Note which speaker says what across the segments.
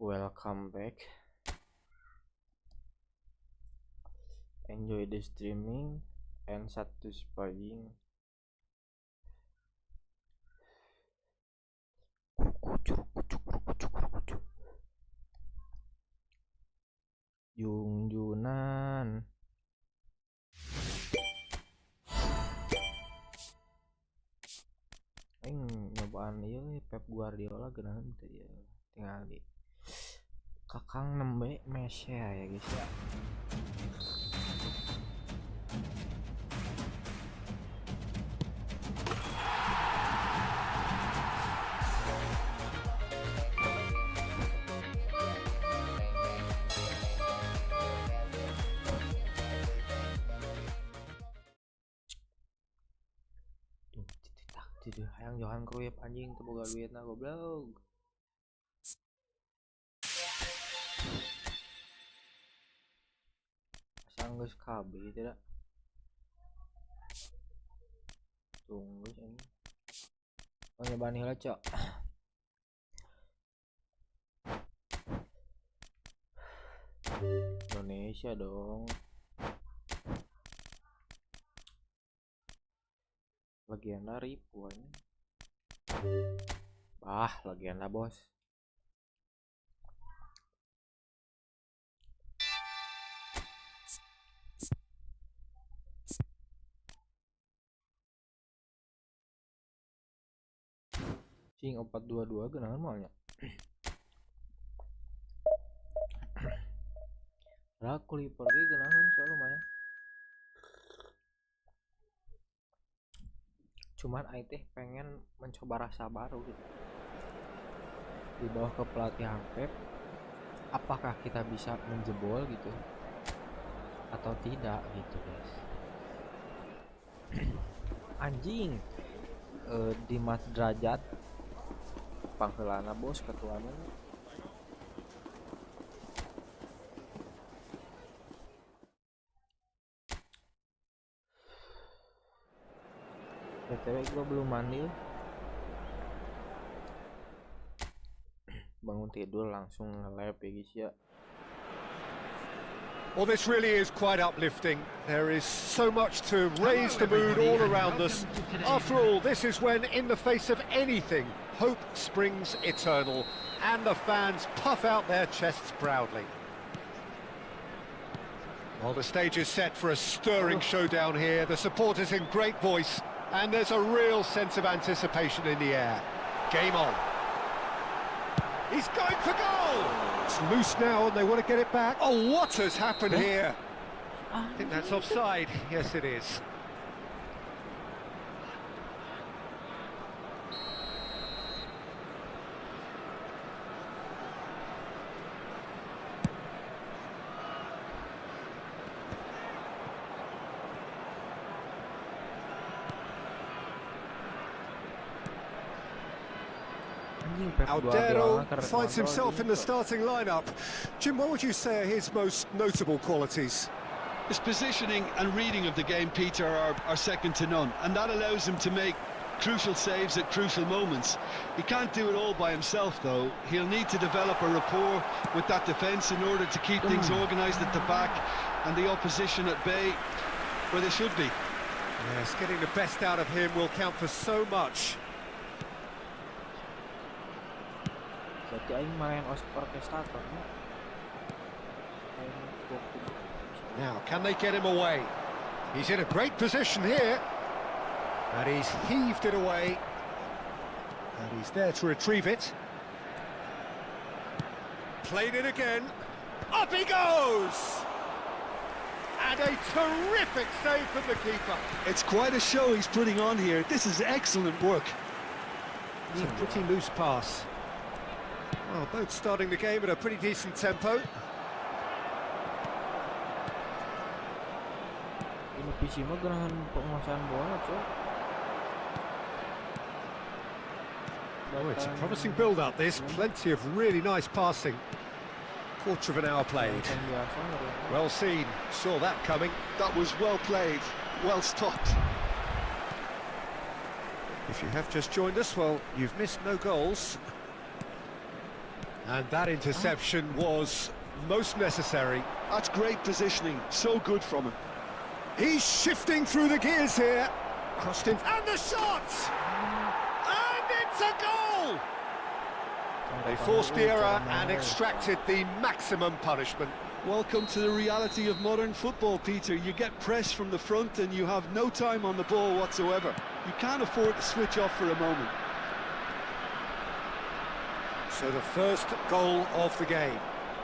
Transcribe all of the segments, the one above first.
Speaker 1: Welcome back. Enjoy the streaming and satisfying. Jungjunan. Nyobaan ieu Pep Guardiola geunaheun teh ya. Tinggal di Kakang nembe Messi ya guys ya. Jadi hayang Johan Cruyff anjing teu boga duitna goblok. Asa geus KB tidak. Tunggu ini. Oh nyobaan heula, Cok. Indonesia dong. Legenda ribuan. Bah, legenda bos. Cing 422 geunaheun moal nya. Lah kuliper ge geunaheun sia lumayan. Cuman aing teh pengen mencoba rasa baru gitu. Di bawah kepelatihan Pep, apakah kita bisa menjebol gitu atau tidak gitu guys. Anjing di Mas Derajat pangheulana bos ketuana. BTW gua belum mandi. Bangun tidur langsung nge-live ya guys ya.
Speaker 2: Well, this really is quite uplifting. There is so much to raise the mood all around us. After all, this is when, in the face of anything, hope springs eternal, and the fans puff out their chests proudly. Well, the stage is set for a stirring showdown here. The supporters in great voice, and there's a real sense of anticipation in the air. Game on. He's going for goal! It's loose now and they want to get it back. Oh, what has happened here? I think that's offside. Yes, it is. Aldero finds himself in the starting lineup. Jim, what would you say are his most notable qualities?
Speaker 3: His positioning and reading of the game, Peter, are second to none, and that allows him to make crucial saves at crucial moments. He can't do it all by himself, though. He'll need to develop a rapport with that defence in order to keep things organised at the back and the opposition at bay where they should be.
Speaker 2: Yes, getting the best out of him will count for so much. Now, can they get him away? He's in a great position here. And he's heaved it away. And he's there to retrieve it. Played it again. Up he goes! And a terrific save from the keeper.
Speaker 3: It's quite a show he's putting on here. This is excellent work.
Speaker 2: It's a pretty loose pass. Well, both starting the game at a pretty decent tempo.
Speaker 1: Ini PC mah gerahan penguasaan bola, Cok.
Speaker 2: Oh, it's a promising build-up, this. Plenty of really nice passing. Quarter of an hour played. Well seen. Saw that coming.
Speaker 3: That was well played, well stopped.
Speaker 2: If you have just joined us, well, you've missed no goals. And that interception was most necessary.
Speaker 3: That's great positioning, so good from him.
Speaker 2: He's shifting through the gears here. Crossed in, and the shot! And it's a goal! They forced the error and extracted the maximum punishment.
Speaker 3: Welcome to the reality of modern football, Peter. You get pressed from the front and you have no time on the ball whatsoever. You can't afford to switch off for a moment.
Speaker 2: So the first goal of the game.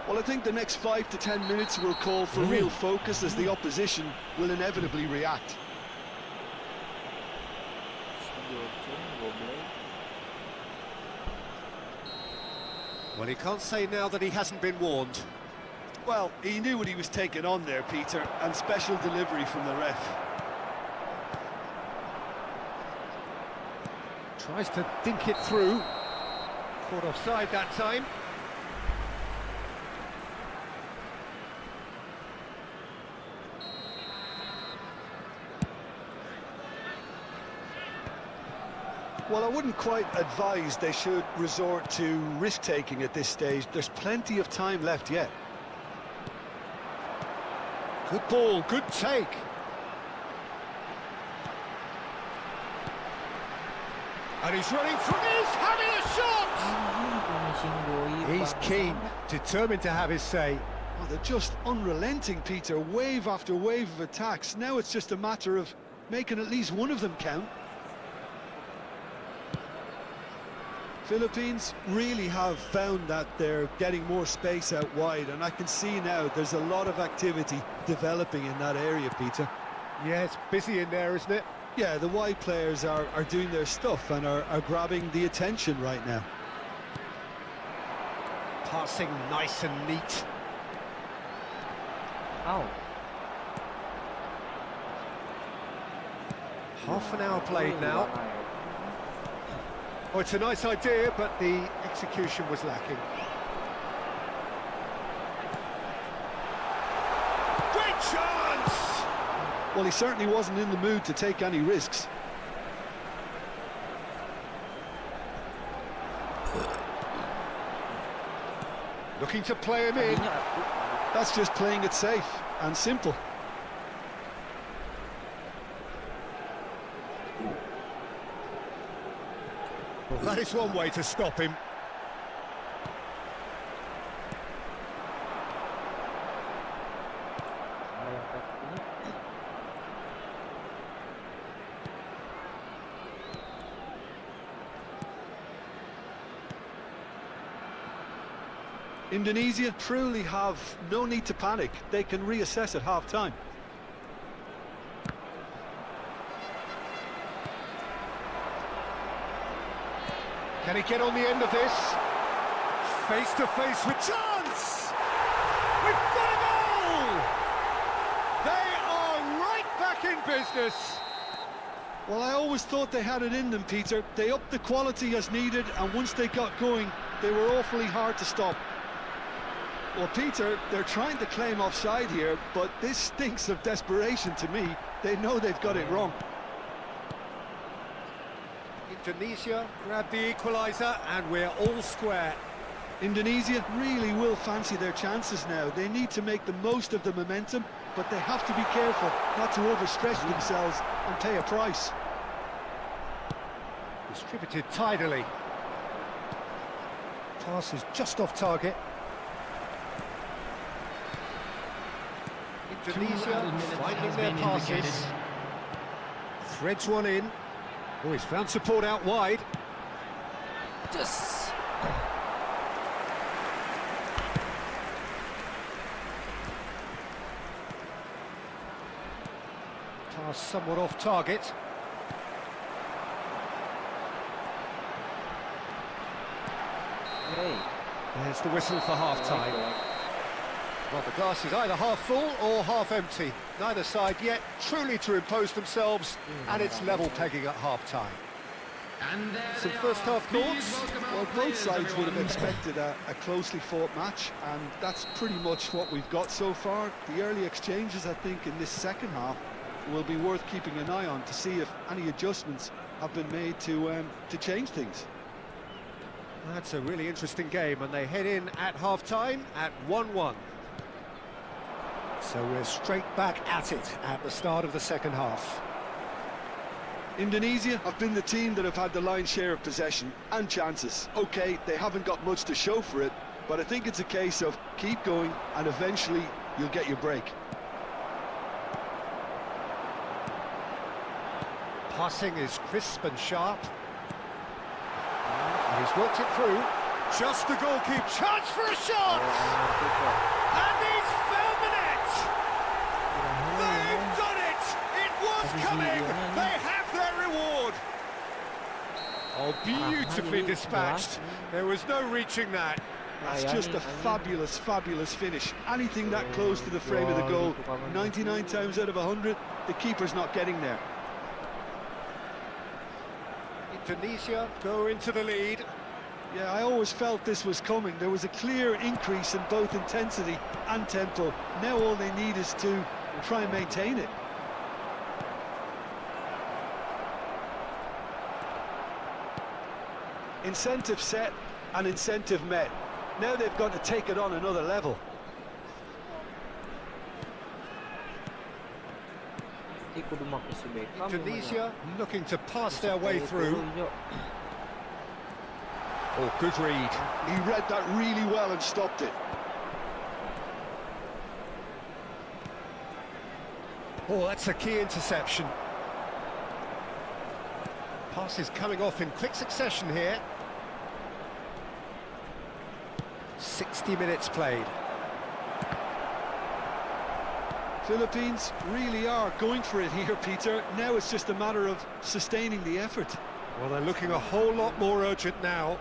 Speaker 3: Well, I think the next 5 to 10 minutes will call for real focus as the opposition will inevitably react.
Speaker 2: Well, he can't say now that he hasn't been warned.
Speaker 3: Well, he knew what he was taking on there, Peter, and special delivery from the ref.
Speaker 2: Tries to think it through. Caught offside that time.
Speaker 3: Well, I wouldn't quite advise they should resort to risk-taking at this stage. There's plenty of time left yet.
Speaker 2: Good ball, good take. And he's running through, he's having a shot! He's keen, determined to have his say.
Speaker 3: Oh, they're just unrelenting, Peter. Wave after wave of attacks. Now it's just a matter of making at least one of them count. Philippines really have found that they're getting more space out wide, and I can see now there's a lot of activity developing in that area, Peter.
Speaker 2: Yeah, it's busy in there, isn't it?
Speaker 3: Yeah, the wide players are doing their stuff and are grabbing the attention right now.
Speaker 2: Passing nice and neat.
Speaker 1: Ow.
Speaker 2: Half an hour played now. Oh, it's a nice idea, but the execution was lacking. Great chance!
Speaker 3: Well, he certainly wasn't in the mood to take any risks.
Speaker 2: Looking to play him in.
Speaker 3: That's just playing it safe and simple.
Speaker 2: Well, that is one way to stop him.
Speaker 3: Indonesia truly have no need to panic. They can reassess at half-time.
Speaker 2: Can he get on the end of this? Face to face with chance! We've got a goal! They are right back in business.
Speaker 3: Well, I always thought they had it in them, Peter. They upped the quality as needed, and once they got going, they were awfully hard to stop. Well, Peter, they're trying to claim offside here, but this stinks of desperation to me. They know they've got it wrong.
Speaker 2: Indonesia grabbed the equaliser, and we're all square.
Speaker 3: Indonesia really will fancy their chances now. They need to make the most of the momentum, but they have to be careful not to overstretch themselves and pay a price.
Speaker 2: Distributed tidily. Pass is just off target. Indonesia finding their passes. Threads one in. Oh, he's found support out wide.
Speaker 1: Yes.
Speaker 2: Pass somewhat off target.
Speaker 1: Hey.
Speaker 2: There's the whistle for half-time. Well, the glass is either half full or half empty. Neither side yet truly to impose themselves, and it's level pegging at half-time. Some first-half thoughts?
Speaker 3: Well, both sides would have expected a closely fought match, and that's pretty much what we've got so far. The early exchanges, I think, in this second half will be worth keeping an eye on to see if any adjustments have been made to change things.
Speaker 2: That's a really interesting game, and they head in at half-time at 1-1. So we're straight back at it at the start of the second half.
Speaker 3: Indonesia have been the team that have had the lion's share of possession and chances. Okay, they haven't got much to show for it, but I think it's a case of keep going and eventually you'll get your break.
Speaker 2: Passing is crisp and sharp. And he's worked it through. Just the goalkeeper. Chance for a shot! And he's found the net! They've done it! It was coming! They have their reward! Oh, beautifully dispatched. There was no reaching that.
Speaker 3: That's just a fabulous, fabulous finish. Anything that close to the frame of the goal, 99 times out of 100, the keeper's not getting there.
Speaker 2: Indonesia go into the lead.
Speaker 3: Yeah, I always felt this was coming. There was a clear increase in both intensity and tempo. Now all they need is to try and maintain it. Incentive set and incentive met. Now they've got to take it on another level.
Speaker 2: Indonesia looking to pass their way through. Oh, good read.
Speaker 3: He read that really well and stopped it.
Speaker 2: Oh, that's a key interception. Pass is coming off in quick succession here. 60 minutes played.
Speaker 3: Philippines really are going for it here, Peter. Now it's just a matter of sustaining the effort.
Speaker 2: Well, they're looking a whole lot more urgent now.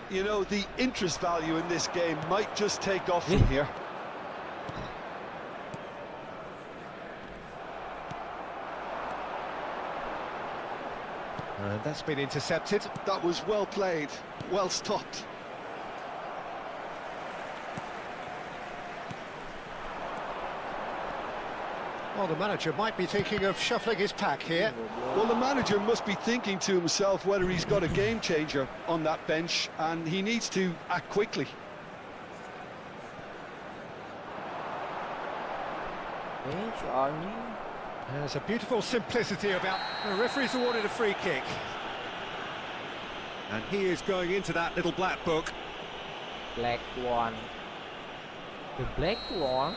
Speaker 3: You know, the interest value in this game might just take off from here.
Speaker 2: And that's been intercepted.
Speaker 3: That was well played, well stopped.
Speaker 2: Well, the manager might be thinking of shuffling his pack here.
Speaker 3: Well, the manager must be thinking to himself whether he's got a game changer on that bench, and he needs to act quickly.
Speaker 2: There's a beautiful simplicity about the referee's awarded a free kick. And he is going into that little black book.
Speaker 1: Black one. The black one.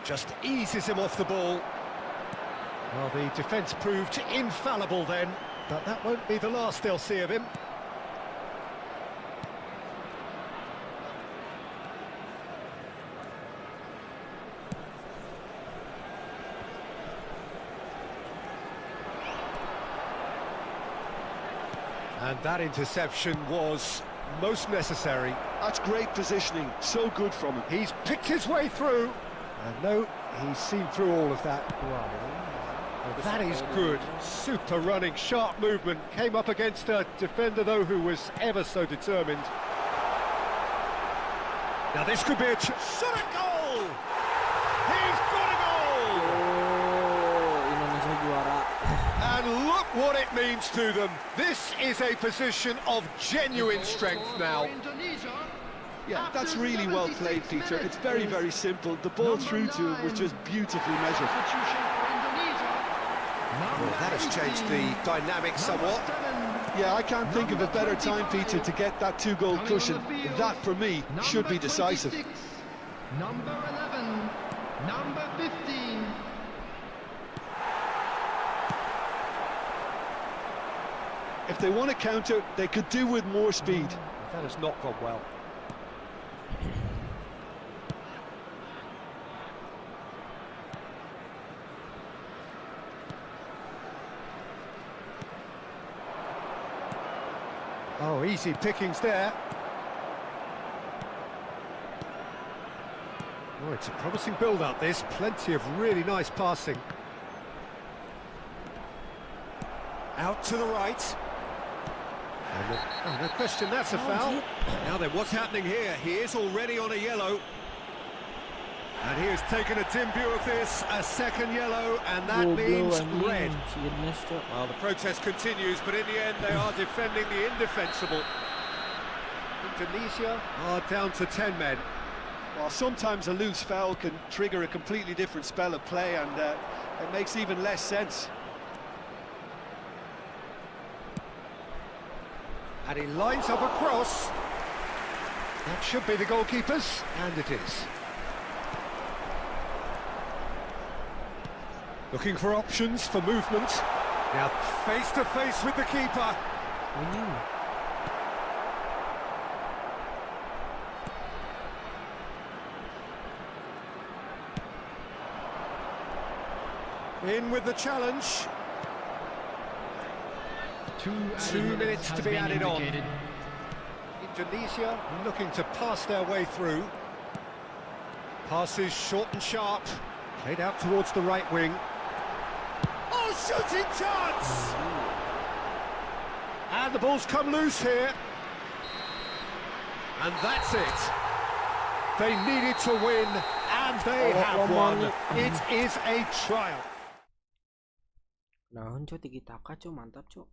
Speaker 2: Just eases him off the ball. Well, the defence proved infallible then, but that won't be the last they'll see of him. And that interception was most necessary.
Speaker 3: That's great positioning, so good from him.
Speaker 2: He's picked his way through. And no, he's seen through all of that. That is good. Super running, sharp movement. Came up against a defender, though, who was ever so determined. Now this could be a shot at goal! He's got a goal!
Speaker 1: Indonesia juara.
Speaker 2: And look what it means to them. This is a position of genuine strength now.
Speaker 3: Yeah, that's really well played, Peter. It's very, very simple. The ball through to him was just beautifully measured.
Speaker 2: Well, that has changed the dynamic somewhat.
Speaker 3: Yeah, I can't think of a better time, Peter, to get that two-goal cushion. That, for me, should be decisive.
Speaker 4: Number 11, number 15.
Speaker 3: If they want to counter, they could do with more speed.
Speaker 2: That has not gone well. Oh, easy pickings there. Oh, it's a promising build-up, this. Plenty of really nice passing. Out to the right. And Oh, no question, that's a foul. Now then, what's happening here? He is already on a yellow. And he has taken a dim view of this, a second yellow, and that means red. Well, the protest continues, but in the end they are defending the indefensible. Indonesia are down to 10 men.
Speaker 3: Well, sometimes a loose foul can trigger a completely different spell of play, and it makes even less sense.
Speaker 2: And he lines up a cross. That should be the goalkeeper's, and it is. Looking for options for movement. Now face to face with the keeper. In with the challenge. 2 minutes to be added on. Indonesia looking to pass their way through. Passes short and sharp. Played out towards the right wing. Oh, shooting chance! And the ball's come loose here. And that's it. They needed to win, and they have won. It is a triumph.
Speaker 1: Nah, cok, tiki taka, cok, mantap, cok.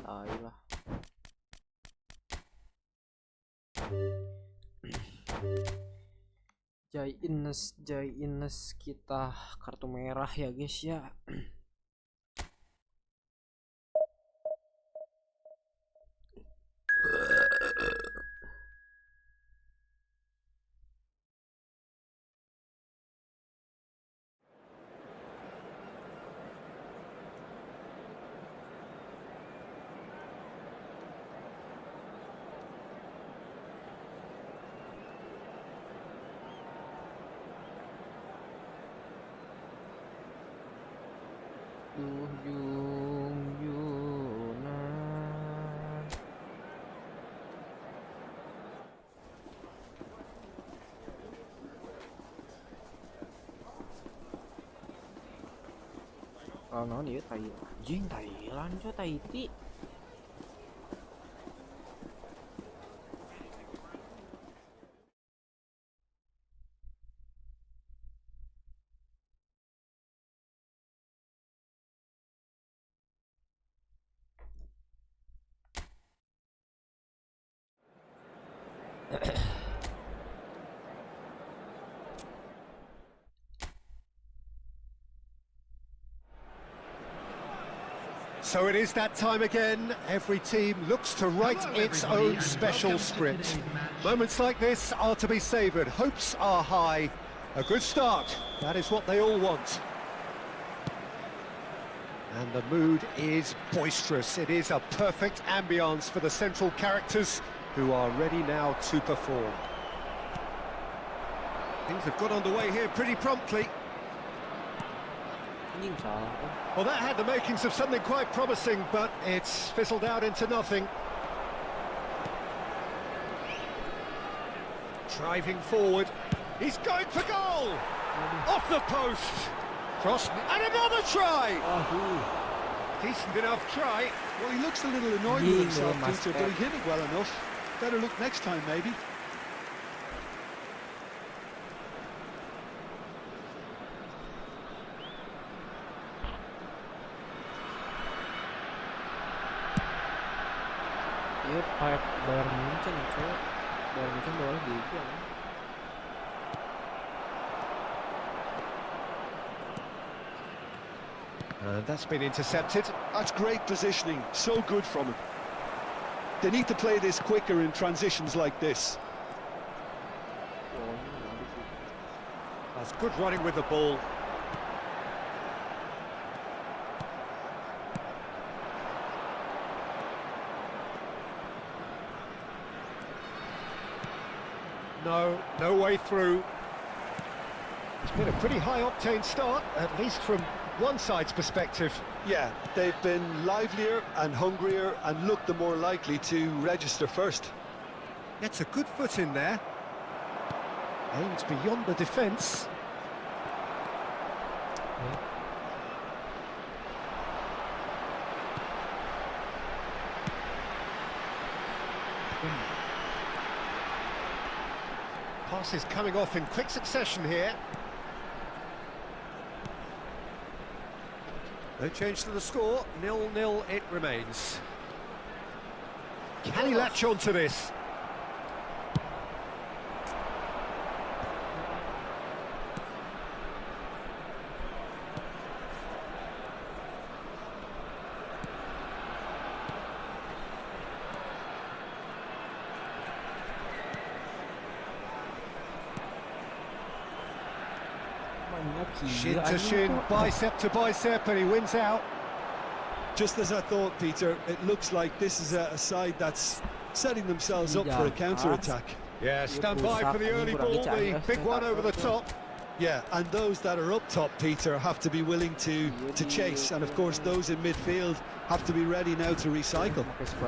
Speaker 1: Ayolah. Jai Ines kita kartu merah ya guys ya. Kalau nó dia Thailand cho Tahiti.
Speaker 2: So it is that time again. Every team looks to write its own special script. Moments like this are to be savoured. Hopes are high. A good start. That is what they all want. And the mood is boisterous. It is a perfect ambience for the central characters who are ready now to perform. Things have got underway here pretty promptly. Well, that had the makings of something quite promising, but it's fizzled out into nothing. Driving forward. He's going for goal! Off the post! Cross, and another try! Decent enough try.
Speaker 3: Well, he looks a little annoyed with himself, Peter, but he hit it well enough. Better look next time, maybe.
Speaker 1: Dia Bayern Munchen, cok. Bayern Munchen boleh gitu.
Speaker 2: And that's been intercepted.
Speaker 3: That's great positioning, so good from him. They need to play this quicker in transitions like this.
Speaker 2: That's good running with the ball. No way through. It's been a pretty high-octane start, at least from one side's perspective.
Speaker 3: Yeah, they've been livelier and hungrier and looked the more likely to register first.
Speaker 2: Gets a good foot in there. Aims beyond the defence. Passes coming off in quick succession here. No change to the score, 0-0 it remains. Can he latch on to this? Shin to shin, bicep to bicep, and he wins out.
Speaker 3: Just as I thought, Peter, it looks like this is a side that's setting themselves up for a counter-attack.
Speaker 2: Yeah, stand by for the early ball, the big one over the top.
Speaker 3: Yeah, and those that are up top, Peter, have to be willing to chase, and of course those in midfield have to be ready now to recycle.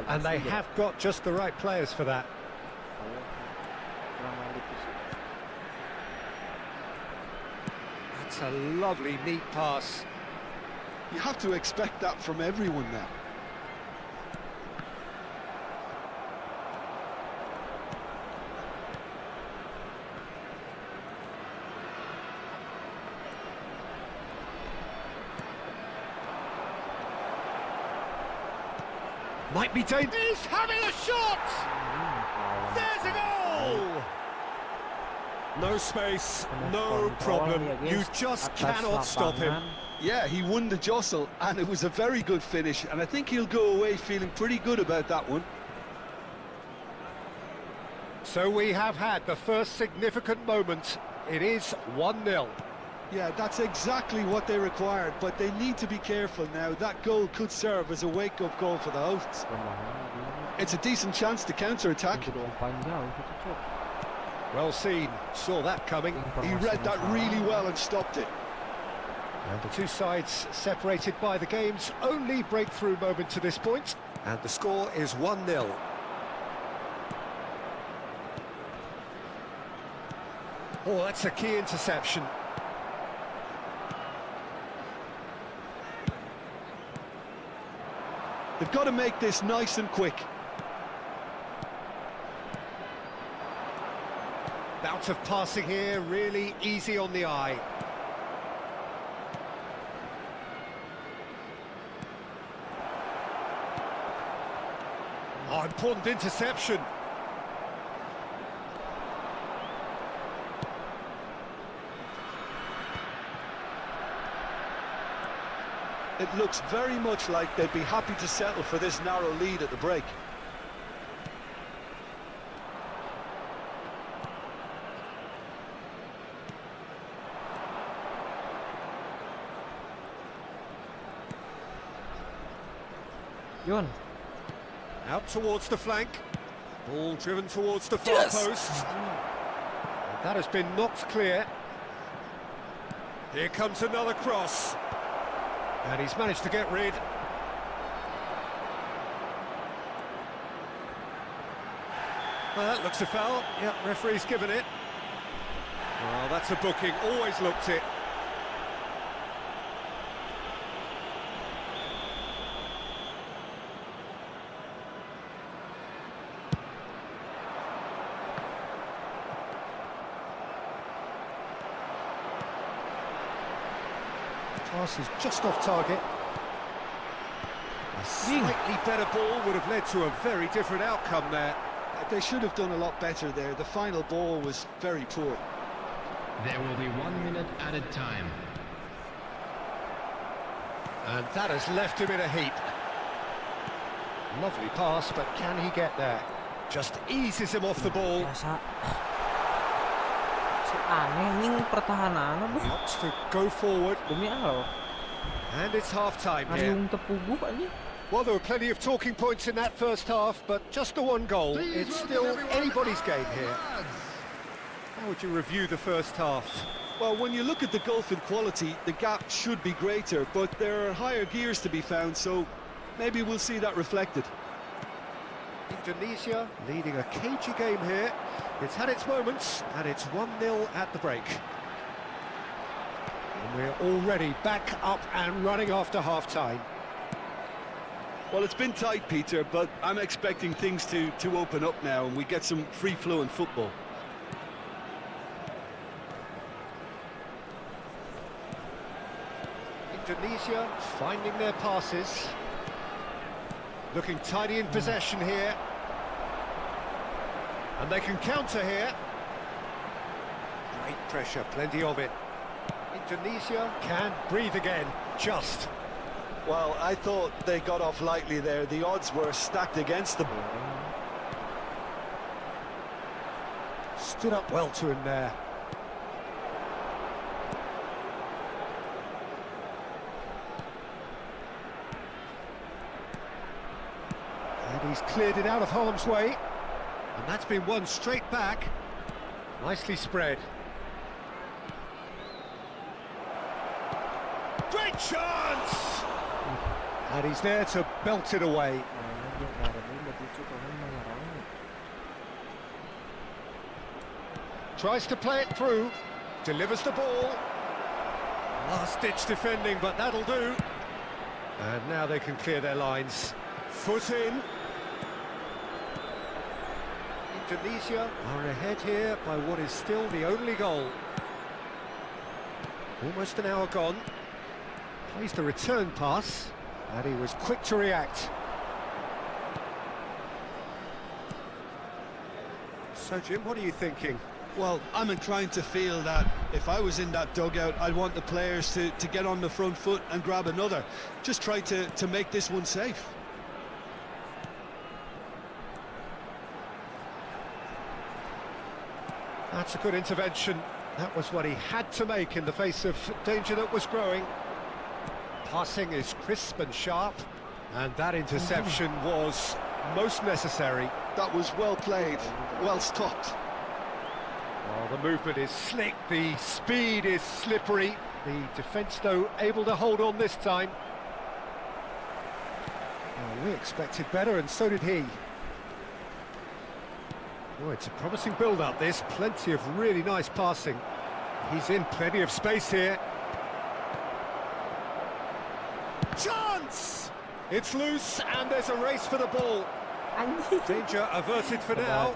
Speaker 2: And they have got just the right players for that. That's a lovely, neat pass.
Speaker 3: You have to expect that from everyone now.
Speaker 2: Might be dangerous. He's having a shot! There's a goal! No space, no problem. You just cannot stop him.
Speaker 3: Yeah, he won the jostle, and it was a very good finish, and I think he'll go away feeling pretty good about that one.
Speaker 2: So we have had the first significant moment. It is 1-0.
Speaker 3: Yeah, that's exactly what they required, but they need to be careful now. That goal could serve as a wake-up call for the hosts. It's a decent chance to counter-attack.
Speaker 2: Well seen, saw that coming.
Speaker 3: He read that really well and stopped it.
Speaker 2: And the two sides separated by the game's only breakthrough moment to this point. And the score is 1-0. Oh, that's a key interception.
Speaker 3: They've got to make this nice and quick.
Speaker 2: Bout of passing here, really easy on the eye. Oh, important interception.
Speaker 3: It looks very much like they'd be happy to settle for this narrow lead at the break.
Speaker 1: Yun.
Speaker 2: Out towards the flank. Ball driven towards the far post. And that has been knocked clear. Here comes another cross. And he's managed to get rid. Well, that looks a foul. Yep, referee's given it. Well, that's a booking. Always looked it. Pass is just off target. A slightly better ball would have led to a very different outcome there.
Speaker 3: They should have done a lot better there. The final ball was very poor.
Speaker 4: There will be 1 minute added time.
Speaker 2: And that has left him in a heap. Lovely pass, but can he get there? Just eases him off the ball.
Speaker 1: Biasa. Si aneh nih pertahanan.
Speaker 2: Wants to go forward.
Speaker 1: Demi apa?
Speaker 2: And it's half-time here.
Speaker 1: Ariung tepuguk aja.
Speaker 2: Well, there were plenty of talking points in that first half, but just the one goal. It's still anybody's game here. How would you review the first half?
Speaker 3: Well, when you look at the gulf in quality, the gap should be greater, but there are higher gears to be found, so maybe we'll see that reflected.
Speaker 2: Indonesia leading a cagey game here. It's had its moments, and it's 1-0 at the break. And we're already back up and running after half-time.
Speaker 3: Well, it's been tight, Peter, but I'm expecting things to open up now and we get some free-flowing football.
Speaker 2: Indonesia finding their passes. Looking tidy in possession here. And they can counter here. Great pressure, plenty of it. Indonesia can breathe again, just.
Speaker 3: Well, I thought they got off lightly there. The odds were stacked against them.
Speaker 2: Stood up well to him there. And he's cleared it out of harm's way. And that's been won straight back. Nicely spread. Great chance! And he's there to belt it away. Tries to play it through. Delivers the ball. Last-ditch defending, but that'll do. And now they can clear their lines. Foot in. Indonesia are ahead here by what is still the only goal. Almost an hour gone. Plays the return pass, and he was quick to react. So, Jim, what are you thinking?
Speaker 3: Well, I'm inclined to feel that if I was in that dugout, I'd want the players to get on the front foot and grab another. Just try to make this one safe.
Speaker 2: That's a good intervention. That was what he had to make in the face of danger that was growing. Passing is crisp and sharp, and that interception was most necessary.
Speaker 3: That was well played, well stopped.
Speaker 2: Well, the movement is slick, the speed is slippery. The defence, though, able to hold on this time. Well, we expected better, and so did he. Oh, it's a promising build-up, this. Plenty of really nice passing. He's in plenty of space here. Chance! It's loose, and there's a race for the ball. Danger averted for now.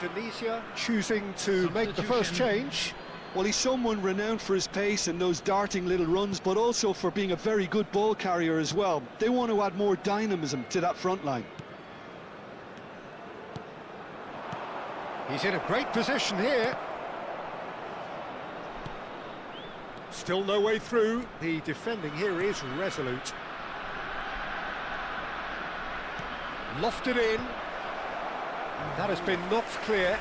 Speaker 2: Indonesia choosing to make the first change.
Speaker 3: Well, he's someone renowned for his pace and those darting little runs, but also for being a very good ball carrier as well. They want to add more dynamism to that front line.
Speaker 2: He's in a great position here. Still no way through. The defending here is resolute. Lofted in. That has been knocked clear.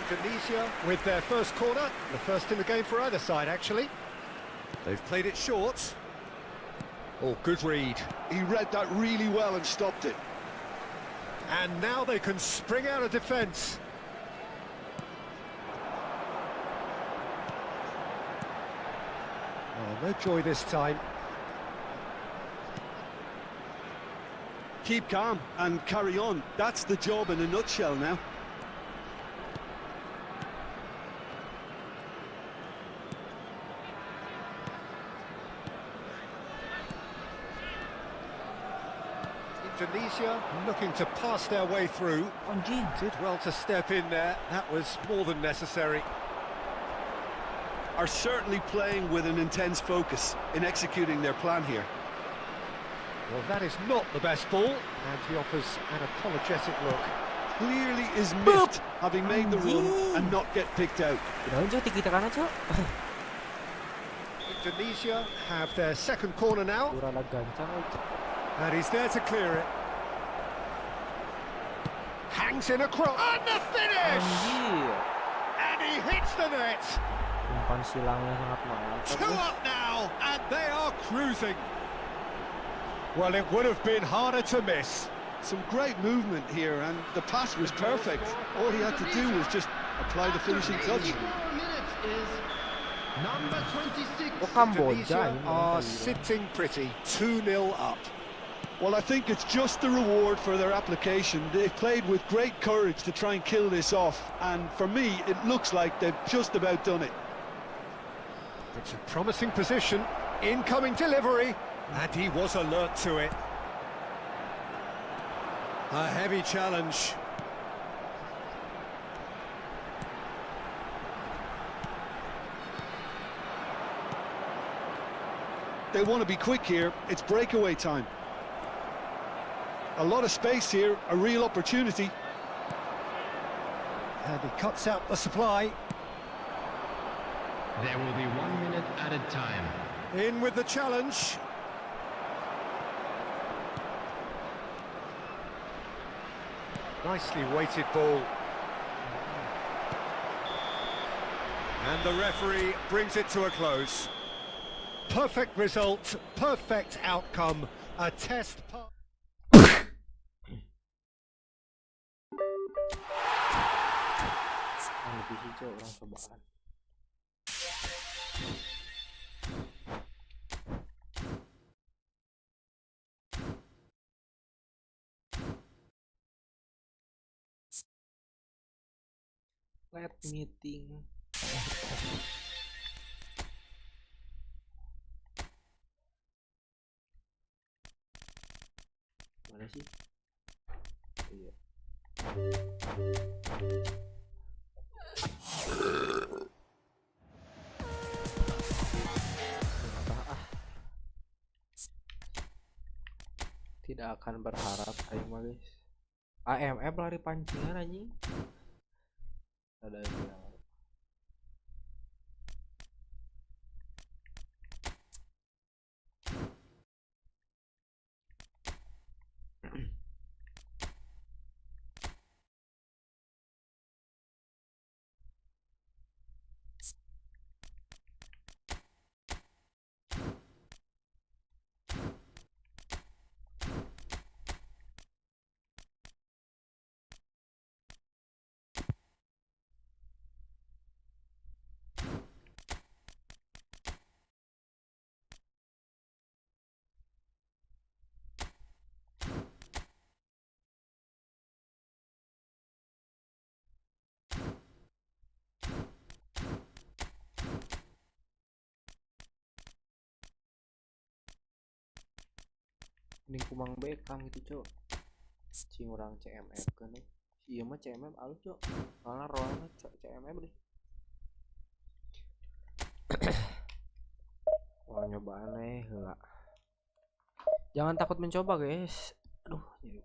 Speaker 2: Indonesia with their first corner. The first in the game for either side, actually. They've played it short. Oh, good read.
Speaker 3: He read that really well and stopped it.
Speaker 2: And now they can spring out of defence. Oh, no joy this time.
Speaker 3: Keep calm and carry on. That's the job in a nutshell now.
Speaker 2: Indonesia looking to pass their way through. Did well to step in there. That was more than necessary.
Speaker 3: Are certainly playing with an intense focus in executing their plan here.
Speaker 2: Well, that is not the best ball, and he offers an apologetic look.
Speaker 3: Clearly is miffed, having made the run and not get picked out.
Speaker 2: Indonesia have their second corner now, and he's there to clear it. Hangs in a cross, and the finish! And he hits the net! Two up now, and they are cruising. Well, it would have been harder to miss.
Speaker 3: Some great movement here, and the pass was perfect. All he had to do was just apply the finishing touch.
Speaker 4: 4 minutes is number 26.
Speaker 1: Oh, Kamboja
Speaker 2: Tunisia
Speaker 1: ini
Speaker 2: are
Speaker 1: tadi, ya.
Speaker 2: sitting pretty, 2-0 up.
Speaker 3: Well, I think it's just the reward for their application. They've played with great courage to try and kill this off, and for me, it looks like they've just about done it.
Speaker 2: It's a promising position, incoming delivery, and he was alert to it. A heavy challenge.
Speaker 3: They want to be quick here. It's breakaway time. A lot of space here, a real opportunity.
Speaker 2: And he cuts out the supply.
Speaker 4: There will be 1 minute added time.
Speaker 2: In with the challenge. Nicely weighted ball. And the referee brings it to a close. Perfect result, perfect outcome, a test pass.
Speaker 1: Yang lebih hijau orang cobaan. Let meeting. Mana sih? Iya. Tidak akan berharap aing mah guys. AMF lari pancingan anjing. Ada yang bilang. Mending kumang bekam gitu cok. Cing orang CMF kan nih. Iya mah CMF alus cok. Malah rohnya CMF deh. Wah nyobaan nih enggak. Jangan takut mencoba guys. Aduh. Iya.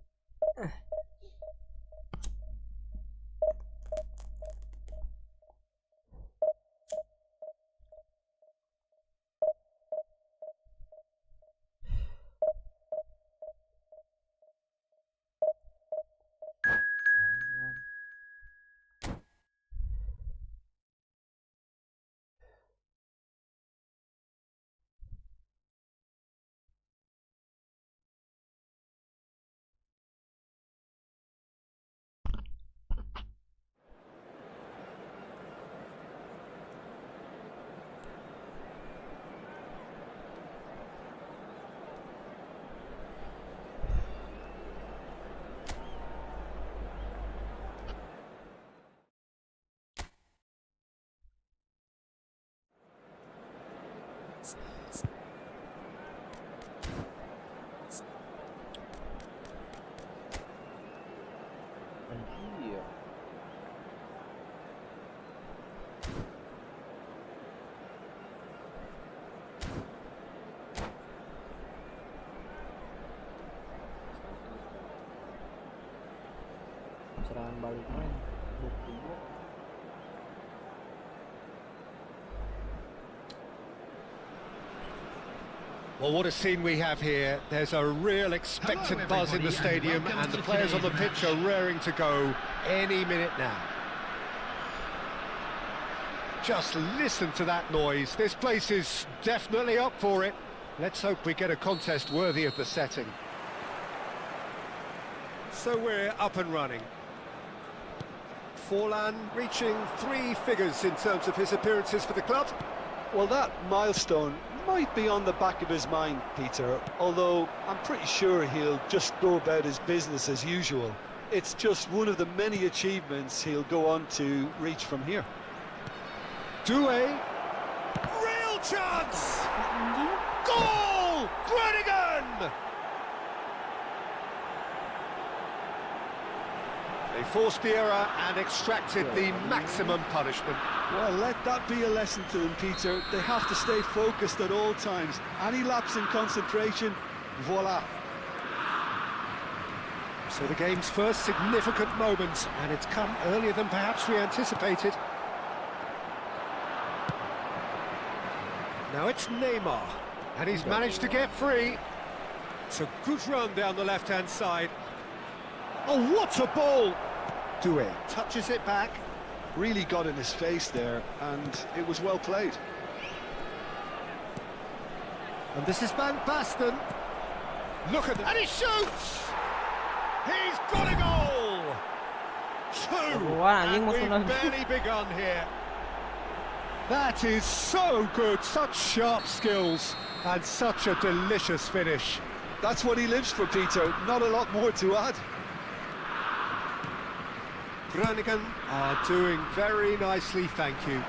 Speaker 1: Serangan balik main.
Speaker 2: Well, what a scene we have here. There's a real expectant
Speaker 4: Hello,
Speaker 2: buzz in the
Speaker 4: everybody, and
Speaker 2: stadium,
Speaker 4: welcome
Speaker 2: and the
Speaker 4: to
Speaker 2: players on the
Speaker 4: today's
Speaker 2: pitch are raring to go any minute now. Just listen to that noise. This place is definitely up for it. Let's hope we get a contest worthy of the setting. So we're up and running. Forlan reaching 3 figures in terms of his appearances for the club.
Speaker 3: Well, that milestone might be on the back of his mind, Peter, although I'm pretty sure he'll just go about his business as usual. It's just one of the many achievements he'll go on to reach from here.
Speaker 2: Doué. Real chance! Goal! Groningen! They forced the error and extracted the maximum punishment.
Speaker 3: Well, let that be a lesson to them, Peter. They have to stay focused at all times. Any lapse in concentration, voila.
Speaker 2: So the game's first significant moment, and it's come earlier than perhaps we anticipated. Now it's Neymar, and he's managed to get free. It's a good run down the left-hand side. Oh, what a ball! Doué touches it back.
Speaker 3: Really got in his face there, and it was well played.
Speaker 2: And this is Van Basten. Look at that, and he shoots! He's got a goal! 2, and we've barely begun here. That is so good, such sharp skills, and such a delicious finish.
Speaker 3: That's what he lives for, Peter, not a lot more to add.
Speaker 2: Groningen are doing very nicely, thank you.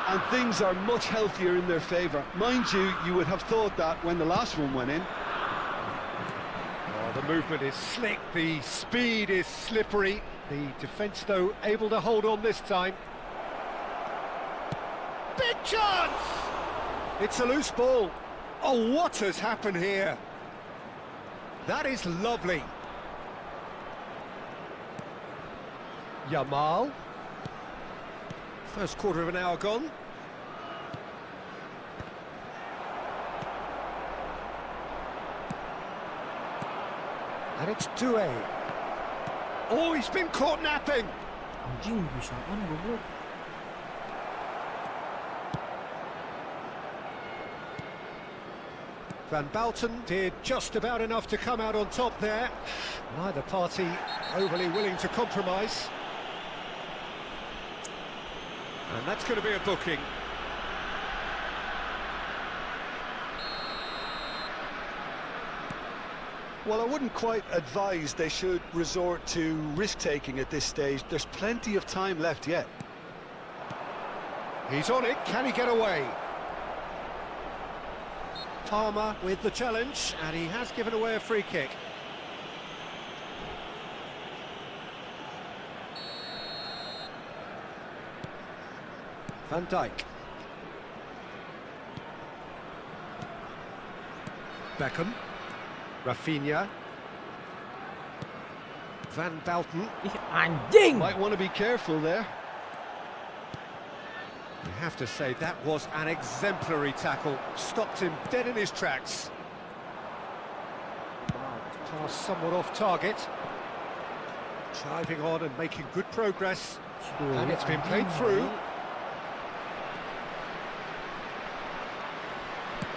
Speaker 3: And things are much healthier in their favour. Mind you, you would have thought that when the last one went in.
Speaker 2: Oh, the movement is slick, the speed is slippery. The defence, though, able to hold on this time. Big chance! It's a loose ball. Oh, what has happened here? That is lovely. Yamal. First quarter of an hour gone. And it's Doué. Oh, he's been caught napping.
Speaker 1: Anjing bisaan goblok.
Speaker 2: Van Balten did just about enough to come out on top there. Neither party overly willing to compromise. And that's going to be a booking.
Speaker 3: Well, I wouldn't quite advise they should resort to risk-taking at this stage. There's plenty of time left yet.
Speaker 2: He's on it, can he get away? Palmer with the challenge, and he has given away a free kick. Van Dijk. Beckham. Rafinha. Van Balten.
Speaker 1: Ih, anjing.
Speaker 3: Might want to be careful there.
Speaker 2: You have to say that was an exemplary tackle. Stopped him dead in his tracks. Pass somewhat off target. Driving on and making good progress. And it's been played through.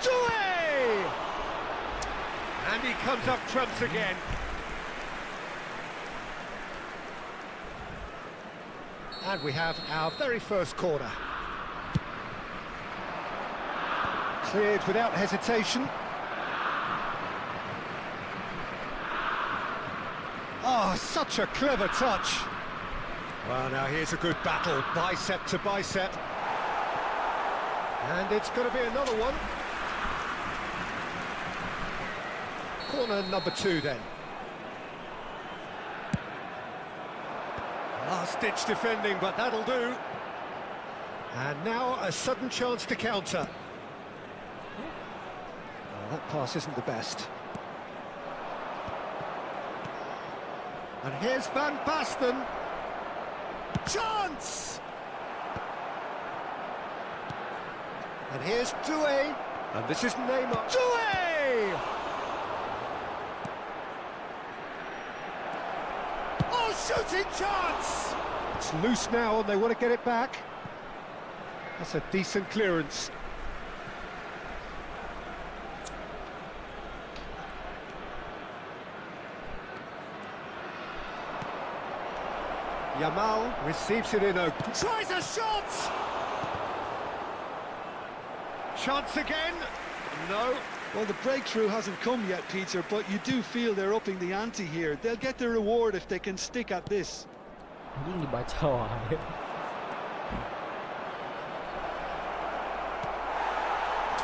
Speaker 2: Doué! And he comes up trumps again. And we have our very first corner. Cleared without hesitation. Oh, such a clever touch. Well, now here's a good battle, bicep to bicep. And it's going to be another one. Corner number 2 then. Last-ditch defending, but that'll do. And now a sudden chance to counter. Oh, that pass isn't the best. And here's Van Basten. Chance! And here's Doué. And this is Neymar. Doué! Oh, shooting chance! It's loose now and they want to get it back. That's a decent clearance. Yamal receives it in open. Tries a shot! Chance again? No.
Speaker 3: Well, the breakthrough hasn't come yet, Peter, but you do feel they're upping the ante here. They'll get their reward if they can stick at this.
Speaker 1: Anjing dibaca wae.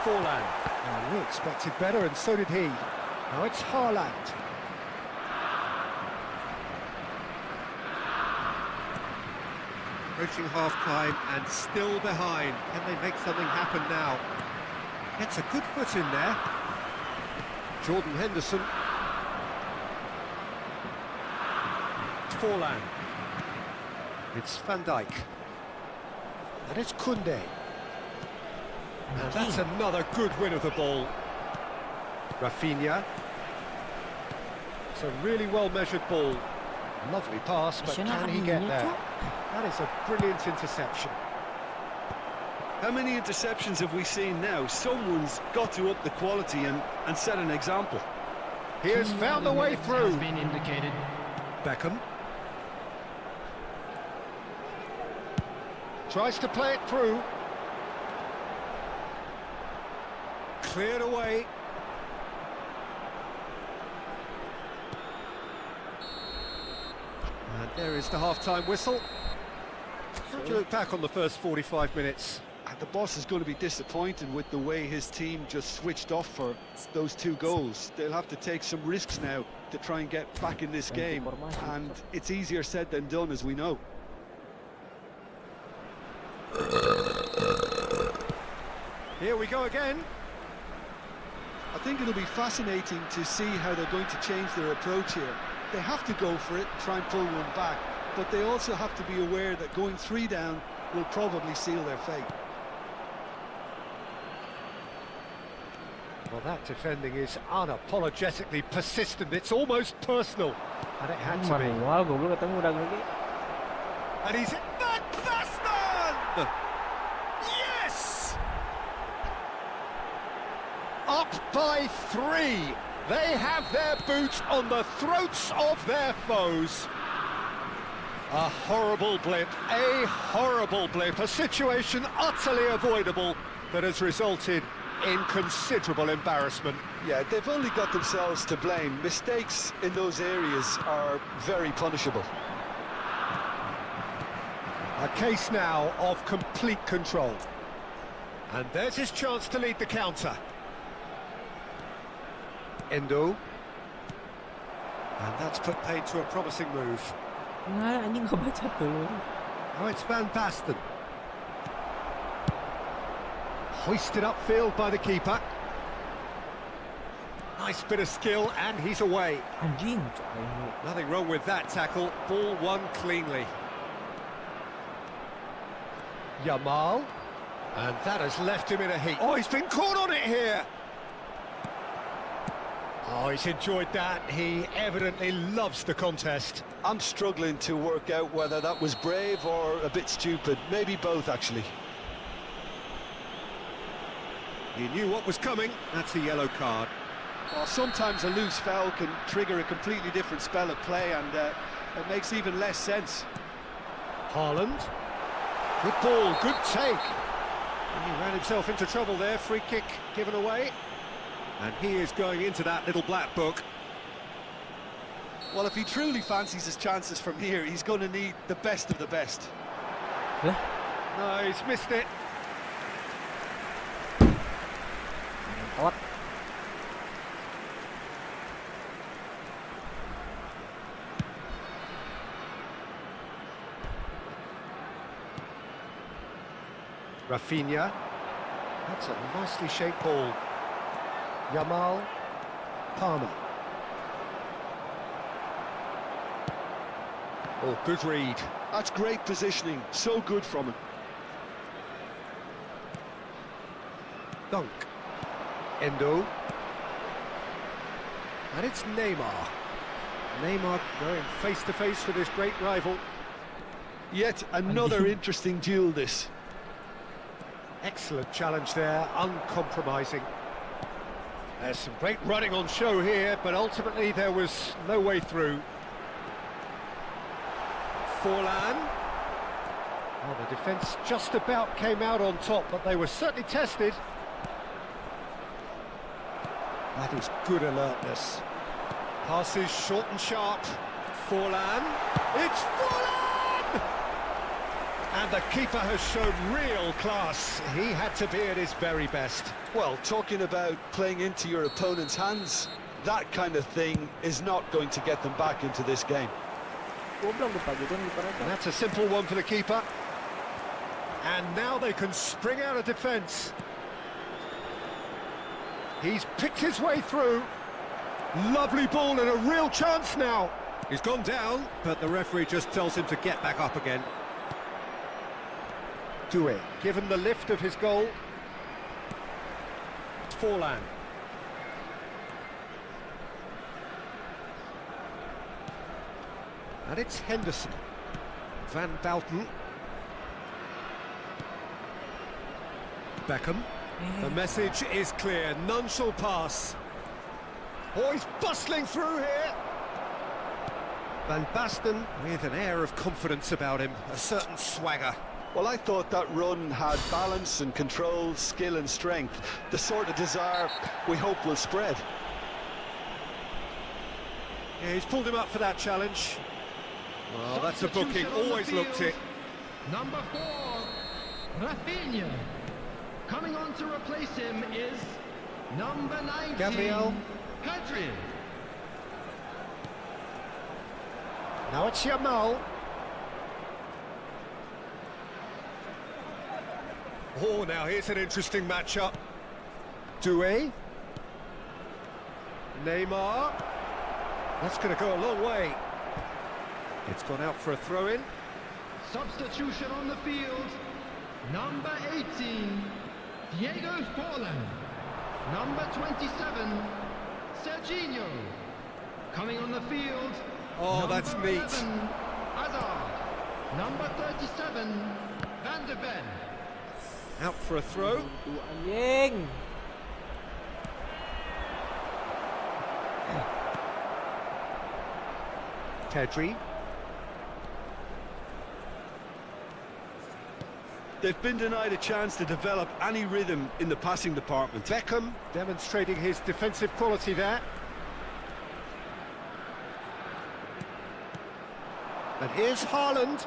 Speaker 2: Forlan. Oh, we expected better, and so did he. Now it's Haaland. Approaching half-time and still behind. Can they make something happen now? Gets a good foot in there. Jordan Henderson. Forlan. It's Van Dijk. And it's Koundé. And that's another good win of the ball. Rafinha. It's a really well-measured ball. Lovely pass, but can he get there? That is a brilliant interception.
Speaker 3: How many interceptions have we seen now? Someone's got to up the quality and set an example.
Speaker 2: He has found the way through.
Speaker 4: Has been indicated.
Speaker 2: Beckham. Tries to play it through. Cleared away. And there is the half-time whistle. How do you look back on the first 45 minutes?
Speaker 3: And the boss is going to be disappointed with the way his team just switched off for those 2 goals. They'll have to take some risks now to try and get back in this game. And it's easier said than done, as we know.
Speaker 2: Here we go again.
Speaker 3: I think it'll be fascinating to see how they're going to change their approach here. They have to go for it, try and pull one back, but they also have to be aware that going 3 down will probably seal their fate.
Speaker 2: Well, that defending is unapologetically persistent. It's almost personal. And it had to be.
Speaker 1: Manual goblok ketemu udah gede.
Speaker 2: And he's in Van Basten! Yes! Up by 3. They have their boot on the throats of their foes. A horrible blip, a situation utterly avoidable that has resulted in considerable embarrassment.
Speaker 3: Yeah, they've only got themselves to blame. Mistakes in those areas are very punishable.
Speaker 2: A case now of complete control. And there's his chance to lead the counter. Endo. And that's put paid to a promising move.
Speaker 1: Nah, anjing gak baca tuh.
Speaker 2: Now it's Van Basten. Hoisted upfield by the keeper. Nice bit of skill, and he's away.
Speaker 1: Anjing.
Speaker 2: Nothing wrong with that tackle. Ball won cleanly. Yamal. And that has left him in a heap. Oh, he's been caught on it here. Oh, he's enjoyed that. He evidently loves the contest.
Speaker 3: I'm struggling to work out whether that was brave or a bit stupid. Maybe both, actually.
Speaker 2: He knew what was coming. That's a yellow card.
Speaker 3: Well, sometimes a loose foul can trigger a completely different spell of play, and it makes even less sense.
Speaker 2: Haaland. Good ball, good take. He ran himself into trouble there. Free kick given away. And he is going into that little black book.
Speaker 3: Well, if he truly fancies his chances from here, he's going to need the best of the best.
Speaker 1: Lah,
Speaker 2: No, he's missed it.
Speaker 1: lewat.
Speaker 2: Rafinha. That's a nicely shaped ball. Yamal. Palmer. Oh, good read.
Speaker 3: That's great positioning, so good from him.
Speaker 2: Dunk. Endo. And it's Neymar. Neymar going face-to-face with his great rival.
Speaker 3: Yet another interesting duel, this.
Speaker 2: Excellent challenge there, uncompromising. There's some great running on show here, but ultimately there was no way through. Forlan. Well, the defence just about came out on top, but they were certainly tested. That is good alertness. Passes short and sharp. Forlan. It's Forlan! And the keeper has shown real class. He had to be at his very best.
Speaker 3: Well, talking about playing into your opponent's hands, that kind of thing is not going to get them back into this game.
Speaker 2: And that's a simple one for the keeper. And now they can spring out of defence. He's picked his way through. Lovely ball and a real chance now. He's gone down, but the referee just tells him to get back up again. Butuh, given the lift of his goal. Forlan. And it's Henderson. Van Bouten. Beckham. The message is clear, none shall pass. Oh, he's bustling through here. Van Basten with an air of confidence about him, a certain swagger.
Speaker 3: Well, I thought that run had balance and control, skill and strength, the sort of desire we hope will spread.
Speaker 2: Yeah, he's pulled him up for that challenge. Well, that's a booking, always looked it.
Speaker 4: Number 4, Rafinha. Coming on to replace him is number 19,
Speaker 2: Gabriel.
Speaker 4: Pedri.
Speaker 2: Now it's Yamal. Oh, now here's an interesting matchup. Butuh. Neymar. That's going to go a long way. It's gone out for a throw-in.
Speaker 4: Substitution on the field, number 18, Diego Forlan. Number 27, Serginho. Coming on the field,
Speaker 2: Oh, that's
Speaker 4: number
Speaker 2: neat.
Speaker 4: 11, Hazard. Number 37, Van de Ven.
Speaker 2: Out for a throw.
Speaker 1: Anjing.
Speaker 2: Pedri.
Speaker 3: They've been denied a chance to develop any rhythm in the passing department.
Speaker 2: Beckham demonstrating his defensive quality there. And here's Haaland.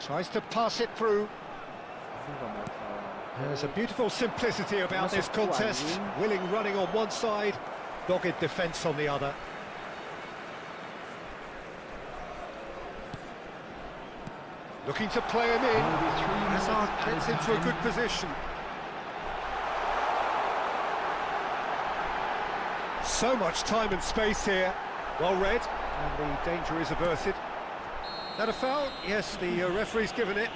Speaker 2: Tries to pass it through. There's a beautiful simplicity about this contest. Willing running on one side, dogged defence on the other. Looking to play him in. Hazard gets into a good position. So much time and space here. Well read, and the danger is averted. That a foul? Yes, the referee's given it.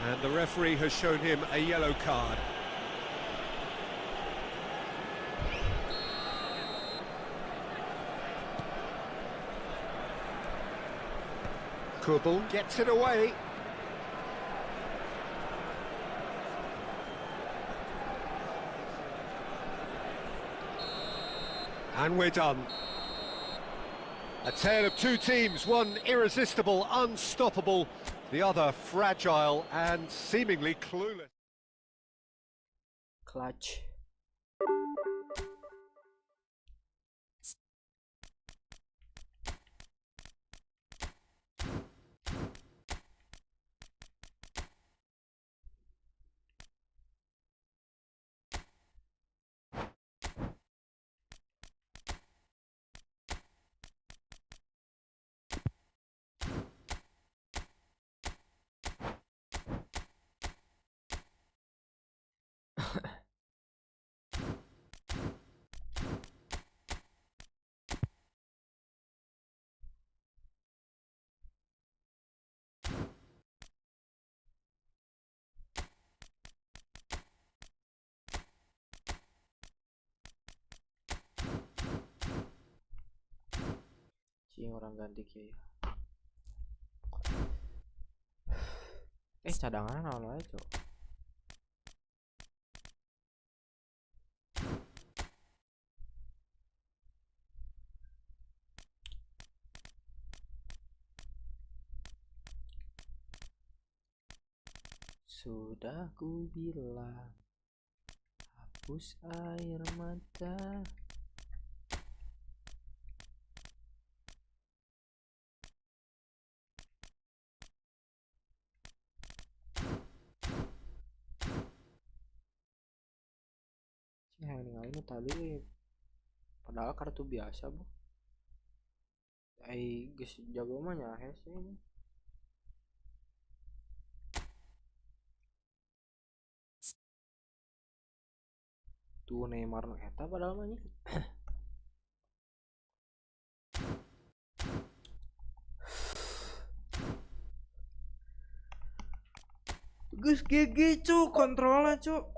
Speaker 2: And the referee has shown him a yellow card. Kubel gets it away. And we're done. A tale of two teams, one irresistible, unstoppable, the other fragile and seemingly clueless.
Speaker 1: Clutch. Cing orang ganti kieu. Cadangan naon wae, Cok. Sudah ku bilang, hapus air mata. Yang ini tadi padahal kartu biasa bu. Guys jago mah nyahe sih ini. Tuh Neymar eta padahal mah nya. Gus GG cuk, kontrolnya cuk.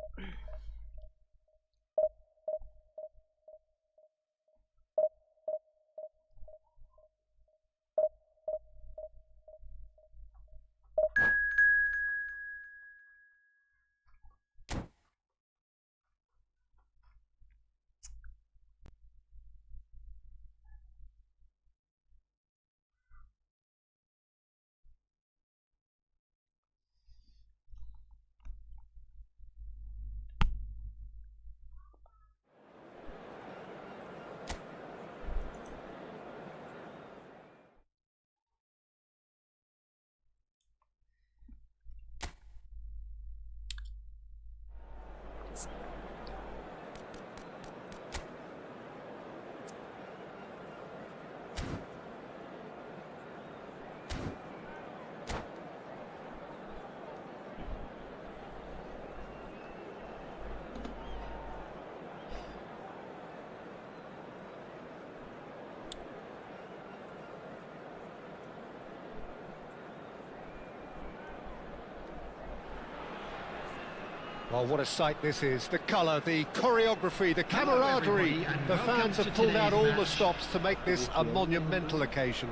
Speaker 2: Well, what a sight this is. The colour, the choreography, the camaraderie. The fans have pulled out all the stops to make this a monumental occasion.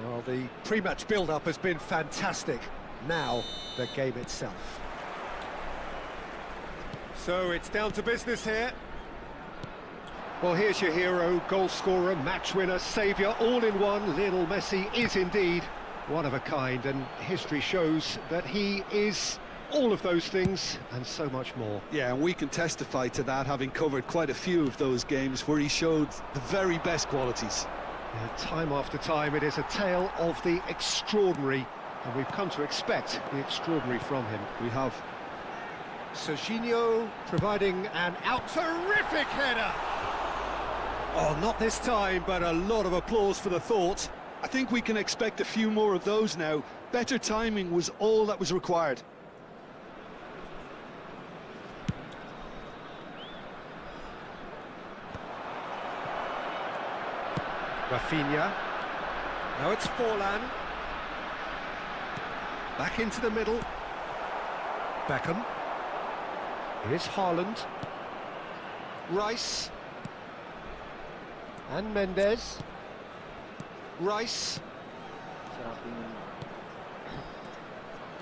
Speaker 2: Well, the pre-match build-up has been fantastic. Now, the game itself. So, it's down to business here. Well, here's your hero, goal scorer, match winner, saviour, all in one. Lionel Messi is indeed one of a kind, and history shows that he is all of those things and so much more.
Speaker 3: Yeah, and we can testify to that, having covered quite a few of those games where he showed the very best qualities.
Speaker 2: Yeah, time after time, it is a tale of the extraordinary, and we've come to expect the extraordinary from him.
Speaker 3: We have.
Speaker 2: Serginho providing an terrific header! Oh, not this time, but a lot of applause for the thought.
Speaker 3: I think we can expect a few more of those now. Better timing was all that was required.
Speaker 2: Rafinha. Now it's Forlan. Back into the middle. Beckham. Here's Haaland. Rice. And Mendes. Rice.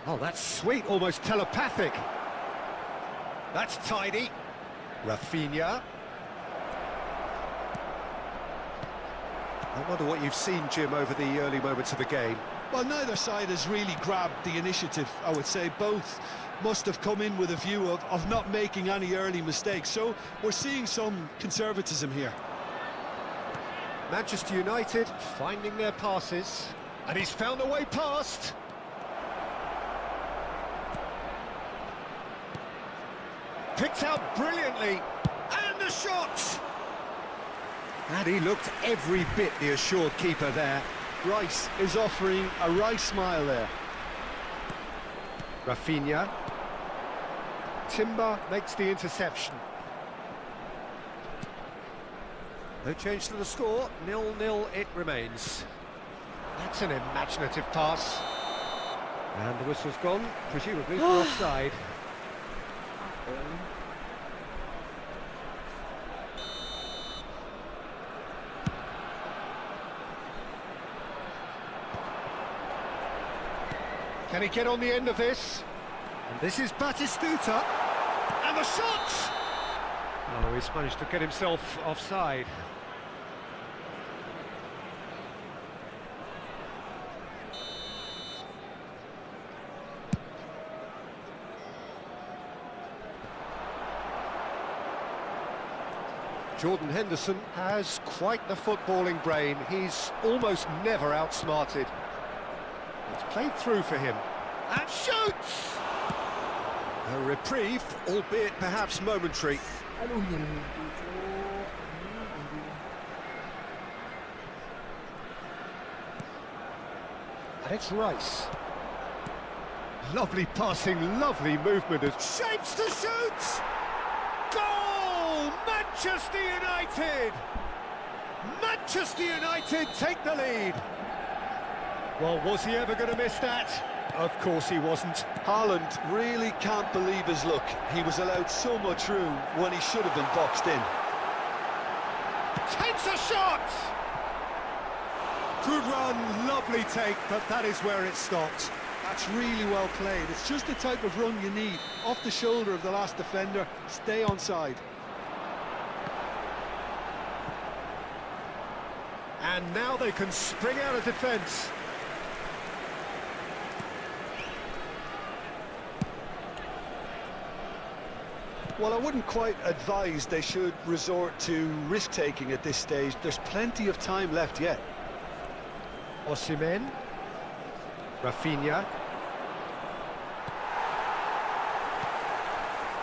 Speaker 2: Oh, that's sweet, almost telepathic. That's tidy. Rafinha. I wonder what you've seen, Jim, over the early moments of the game.
Speaker 3: Well, neither side has really grabbed the initiative, I would say. Both must have come in with a view of not making any early mistakes. So we're seeing some conservatism here.
Speaker 2: Manchester United finding their passes, and he's found a way past. Picked out brilliantly, and the shot! And he looked every bit the assured keeper there.
Speaker 3: Rice is offering a right smile there.
Speaker 2: Rafinha. Timber makes the interception. No change to the score, 0-0 it remains. That's an imaginative pass. And the whistle's gone, presumably for offside. Can he get on the end of this? And this is Batistuta. And the shot! Oh, he's managed to get himself offside. Jordan Henderson has quite the footballing brain. He's almost never outsmarted. It's played through for him. And shoots! A reprieve, albeit perhaps momentary.
Speaker 1: Aduh, nyeri mimpi, Cuk.
Speaker 2: And it's Rice. Lovely passing, lovely movement. Shapes to shoot! Goal! Manchester United! Manchester United take the lead. Well, was he ever going to miss that? Of course he wasn't.
Speaker 3: Haaland really can't believe his luck. He was allowed so much room when he should have been boxed in.
Speaker 2: Takes a shot! Good run, lovely take, but that is where it stopped.
Speaker 3: That's really well played. It's just the type of run you need. Off the shoulder of the last defender, stay onside.
Speaker 2: And now they can spring out of defence.
Speaker 3: Well, I wouldn't quite advise they should resort to risk-taking at this stage. There's plenty of time left yet.
Speaker 2: Osimhen. Rafinha.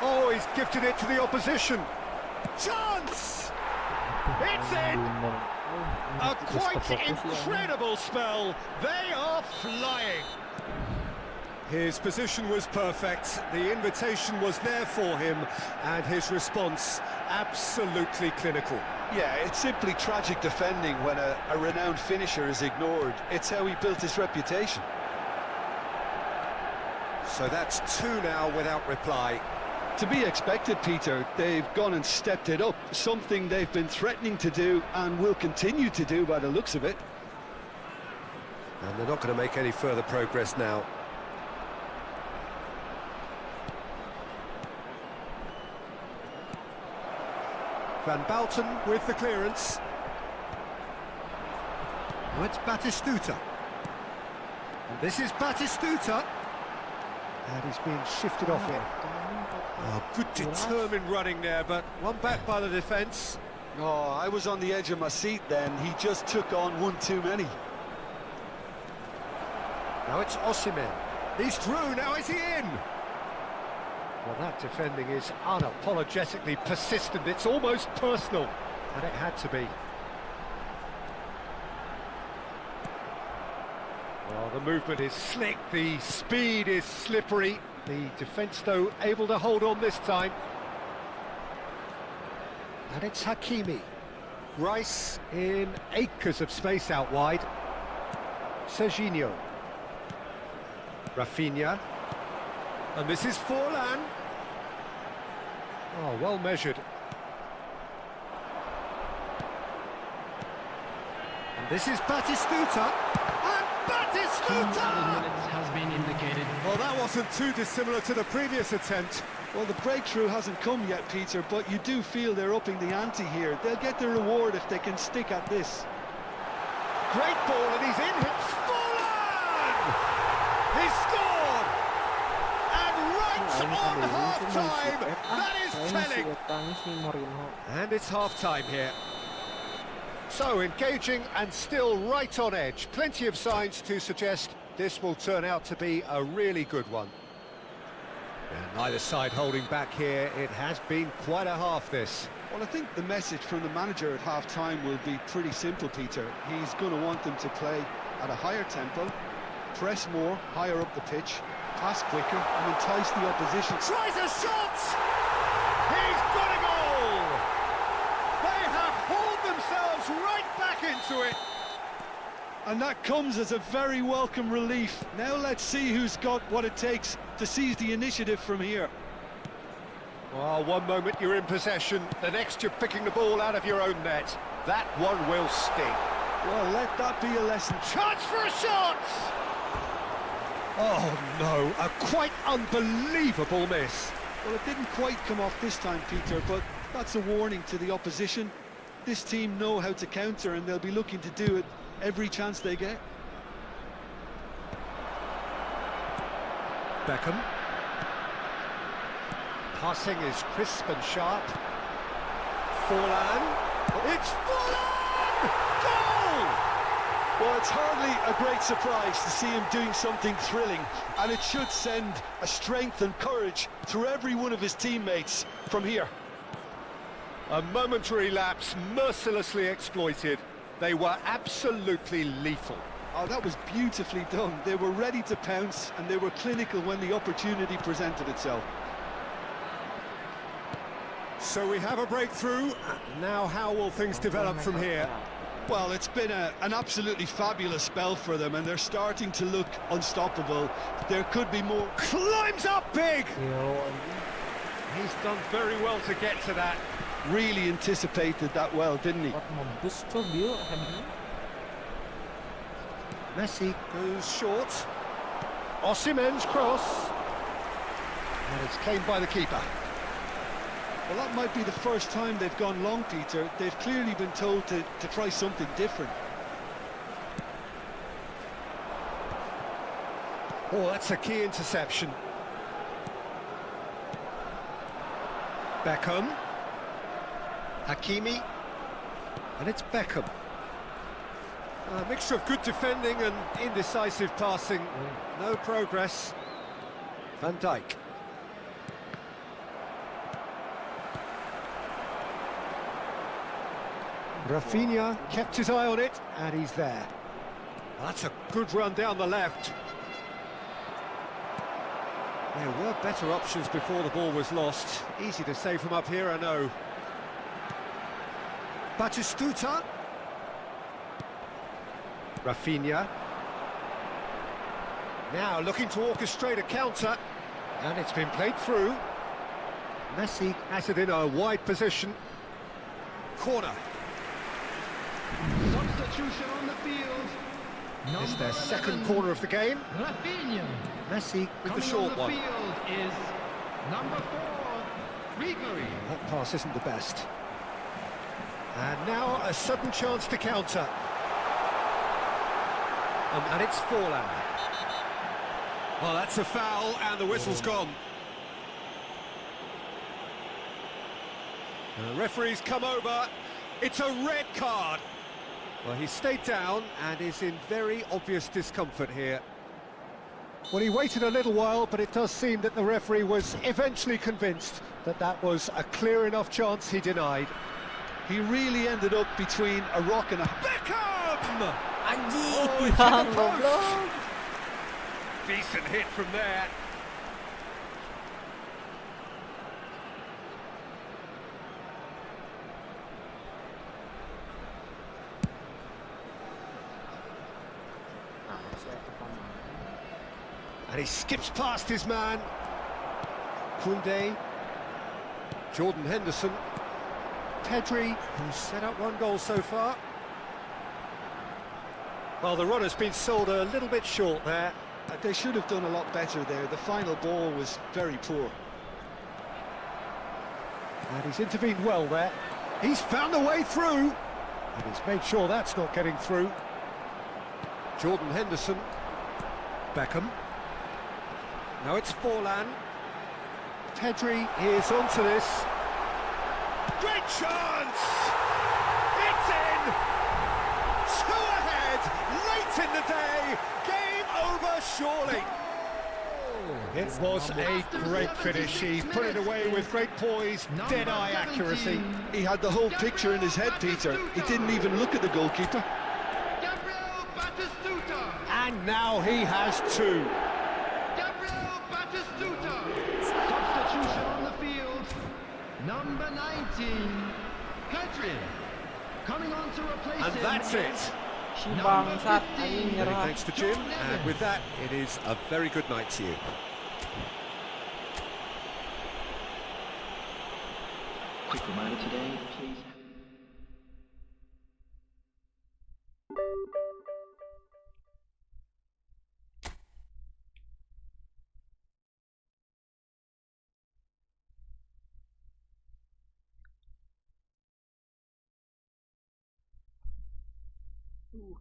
Speaker 2: Oh, he's gifted it to the opposition. Chance! It's in! A quite incredible spell. They are flying. His position was perfect, the invitation was there for him, and his response absolutely clinical.
Speaker 3: Yeah, it's simply tragic defending when a renowned finisher is ignored. It's how he built his reputation.
Speaker 2: So that's two now without reply.
Speaker 3: To be expected, Peter. They've gone and stepped it up, something they've been threatening to do and will continue to do by the looks of it.
Speaker 2: And they're not going to make any further progress now. Van Bouten with the clearance. Oh, it's Batistuta. And this is Batistuta. And he's being shifted off here. Oh, good determined running there, but one back by the defence.
Speaker 3: Oh, I was on the edge of my seat then. He just took on one too many.
Speaker 2: Now it's Osimhen. He's through, now is he in? Well, that defending is unapologetically persistent. It's almost personal, and it had to be. Well, the movement is slick, the speed is slippery. The defence, though, able to hold on this time. And it's Hakimi. Rice in acres of space out wide. Serginho. Rafinha. And this is Forlan. Oh, well measured. And this is Batistuta. And Batistuta!
Speaker 4: Has been indicated.
Speaker 2: Well, that wasn't too dissimilar to the previous attempt.
Speaker 3: Well, the breakthrough hasn't come yet, Peter, but you do feel they're upping the ante here. They'll get the reward if they can stick at this.
Speaker 2: Great ball, and he's in. It's Forlan! He scored! And right on half-time, that is telling. And it's half-time here. So, engaging and still right on edge. Plenty of signs to suggest this will turn out to be a really good one. And neither side holding back here. It has been quite a half, this.
Speaker 3: Well, I think the message from the manager at half-time will be pretty simple, Peter. He's going to want them to play at a higher tempo, press more, higher up the pitch, pass quicker, and entice the opposition.
Speaker 2: Tries a shot! He's got a goal! They have hauled themselves right back into it.
Speaker 3: And that comes as a very welcome relief. Now let's see who's got what it takes to seize the initiative from here.
Speaker 2: Well, one moment you're in possession, the next you're picking the ball out of your own net. That one will sting.
Speaker 3: Well, let that be a lesson.
Speaker 2: Chance for a shot! Oh no, a quite unbelievable miss.
Speaker 3: Well, it didn't quite come off this time, Peter, but that's a warning to the opposition. This team know how to counter, and they'll be looking to do it every chance they get.
Speaker 2: Beckham. Passing is crisp and sharp. Forlan. It's Forlan! Goal!
Speaker 3: Well, it's hardly a great surprise to see him doing something thrilling, and it should send a strength and courage through every one of his teammates from here.
Speaker 2: A momentary lapse mercilessly exploited. They were absolutely lethal.
Speaker 3: Oh, that was beautifully done. They were ready to pounce, and they were clinical when the opportunity presented itself.
Speaker 2: So we have a breakthrough. Now how will things develop from here?
Speaker 3: Well, it's been an absolutely fabulous spell for them, and they're starting to look unstoppable. There could be more.
Speaker 2: Climbs up big!
Speaker 1: Yo,
Speaker 2: He's done very well to get to that.
Speaker 3: Really anticipated that well, didn't he?
Speaker 1: buat membus coba dia headingnya.
Speaker 2: Messi goes short. Osimhen's cross. And it's claimed by the keeper.
Speaker 3: Well, that might be the first time they've gone long, Peter. They've clearly been told to try something different.
Speaker 2: Oh, that's a key interception. Beckham. Hakimi. And it's Beckham. A mixture of good defending and indecisive passing. No progress. Van Dijk. Rafinha kept his eye on it, and he's there. That's a good run down the left. There were better options before the ball was lost. Easy to save from up here, I know. Batistuta. Rafinha. Now looking to orchestrate a counter, and it's been played through. Messi has it in a wide position. Corner.
Speaker 4: Substitution on the field.
Speaker 2: It's their
Speaker 4: Number
Speaker 2: second
Speaker 4: 11,
Speaker 2: corner of the game.
Speaker 4: Rafinha.
Speaker 2: Messi with the
Speaker 4: Coming
Speaker 2: short
Speaker 4: on the
Speaker 2: one.
Speaker 4: field is number 4, Ribery.
Speaker 2: That pass isn't the best. And now a sudden chance to counter. And it's Forlan. Well, that's a foul, and the whistle's gone. And the referee's come over. It's a red card. Well, he stayed down and is in very obvious discomfort here. Well, he waited a little while, but it does seem that the referee was eventually convinced that that was a clear enough chance he denied.
Speaker 3: He really ended up between a rock and a...
Speaker 2: Beckham!
Speaker 1: Anjing,
Speaker 2: Oh, it's in
Speaker 1: yang
Speaker 2: the post.
Speaker 1: goblok.
Speaker 2: Decent hit from there. And he skips past his man. Koundé. Jordan Henderson. Pedri, who's set up one goal so far. Well, the run has been sold a little bit short there.
Speaker 3: They should have done a lot better there. The final ball was very poor.
Speaker 2: And he's intervened well there. He's found a way through. And he's made sure that's not getting through. Jordan Henderson. Beckham. Now it's Forlan. Pedri is onto this. Great chance! It's in! Two ahead, late in the day. Game over, surely. It was a great finish. He put it away with great poise, dead-eye accuracy.
Speaker 3: He had the whole picture in his head, Peter. He didn't even look at the goalkeeper.
Speaker 4: Gabriel Batistuta.
Speaker 2: And now he has two.
Speaker 4: Gabriel Batistuta. Substitution on the field. Number 19, Pedri. Coming on to replace
Speaker 2: And
Speaker 4: him.
Speaker 2: that's it.
Speaker 1: Si bangsat anjing
Speaker 2: Many
Speaker 1: nyerah.
Speaker 2: thanks to Jim, and with that, it is a very good night to you.
Speaker 5: Quick reminder today, please.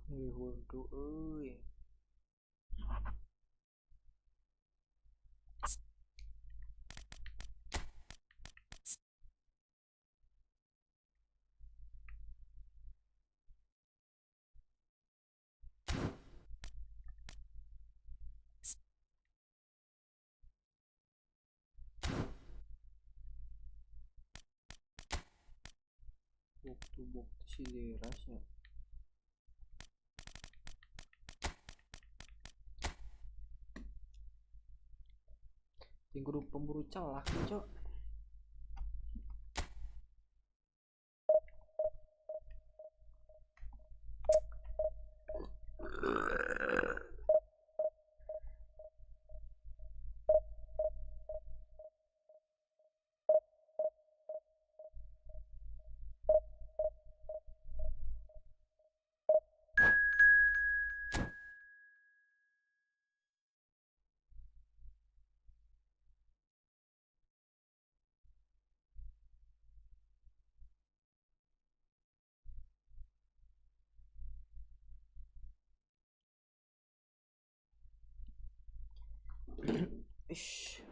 Speaker 1: Người hồn trụ ơi. Itu bukti si derasnya. Tinggal pemburu celah cok. Ish.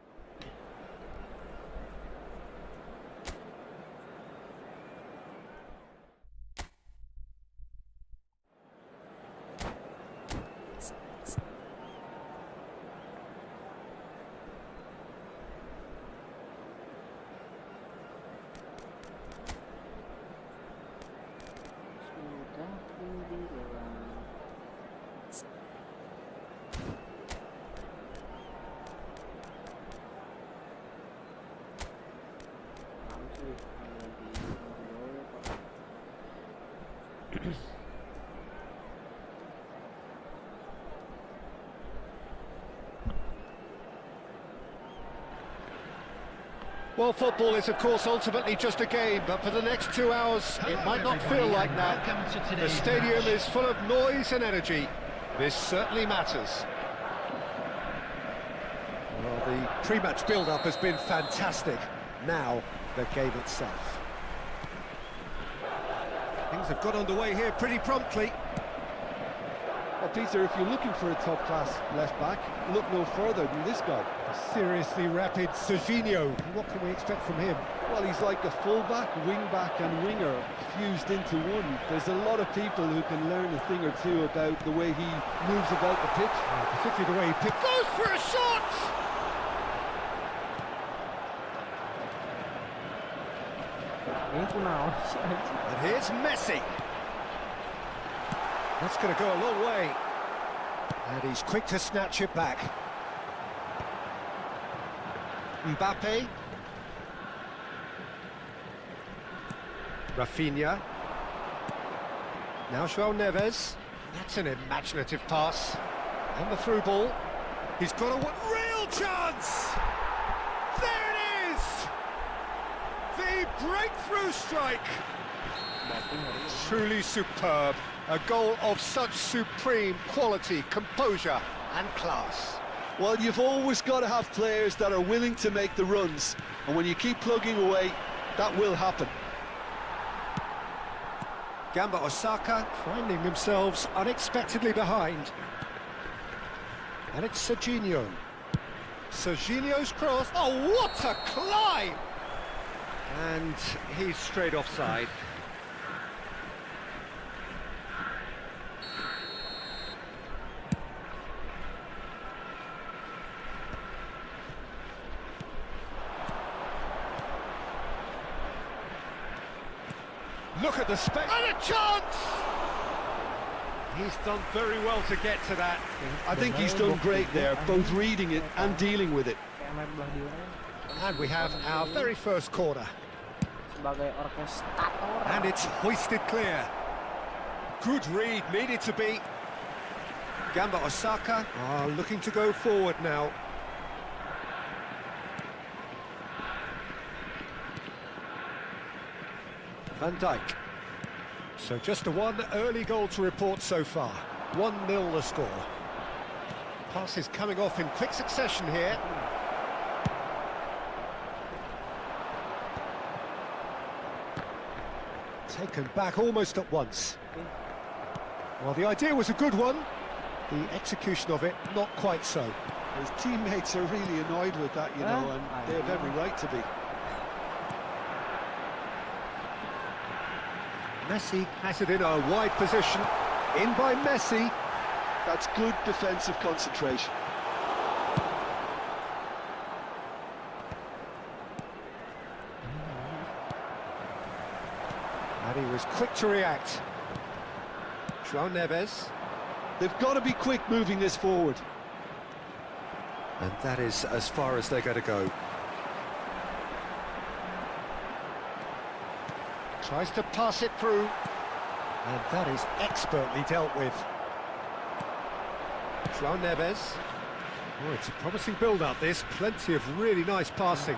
Speaker 1: Sudah bilang.
Speaker 2: Well, football is, of course, ultimately just a game, but for the next 2 hours, it might not feel like that. The stadium is full of noise and energy. This certainly matters. Well, the pre-match build-up has been fantastic. Now, the game itself. Things have got underway here pretty promptly.
Speaker 3: Well, Peter, if you're looking for a top-class left-back, look no further than this guy.
Speaker 2: A seriously rapid Serginho. What can we expect from him?
Speaker 3: Well, he's like a full-back, wing-back and winger fused into one. There's a lot of people who can learn a thing or two about the way he moves about the pitch.
Speaker 2: Particularly the way he goes for a shot! And here's Messi. That's going to go a long way. And he's quick to snatch it back. Mbappe. Rafinha. Now João Neves. That's an imaginative pass. And the through ball. He's got a real chance! There it is! The breakthrough strike! Truly superb. A goal of such supreme quality, composure and class.
Speaker 3: Well, you've always got to have players that are willing to make the runs, and when you keep plugging away, that will happen.
Speaker 2: Gamba Osaka finding themselves unexpectedly behind. And it's Serginho. Serginho's cross. Oh, what a climb! And he's straight offside. Look at the spec and a chance! He's done very well to get to that.
Speaker 3: I think he's done great there, both reading it and dealing with it.
Speaker 2: And we have our very first corner. And it's hoisted clear. Good read, needed to be. Gamba Osaka are looking to go forward now. Van Dijk. So just the one early goal to report so far. 1-0 the score. Passes coming off in quick succession here. Taken back almost at once. Well, the idea was a good one. The execution of it, not quite so.
Speaker 3: His teammates are really annoyed with that, you know, and they have every right to be.
Speaker 2: Messi has it in a wide position. In by Messi.
Speaker 3: That's good defensive concentration.
Speaker 2: And he was to react. João Neves.
Speaker 3: They've got to be quick moving this forward.
Speaker 2: And that is as far as they're going to go. Tries to pass it through. And that is expertly dealt with. João Neves. Oh, it's a promising build-up, this. Plenty of really nice passing.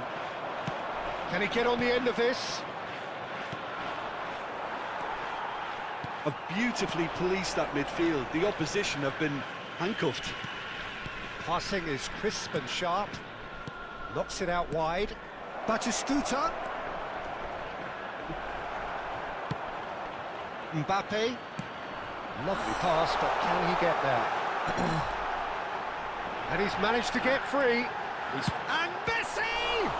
Speaker 2: Can he get on the end of this?
Speaker 3: Have beautifully policed that midfield. The opposition have been handcuffed.
Speaker 2: Passing is crisp and sharp. Knocks it out wide. Batistuta. Mbappe. Lovely pass, but can he get there? And he's managed to get free. And Messi!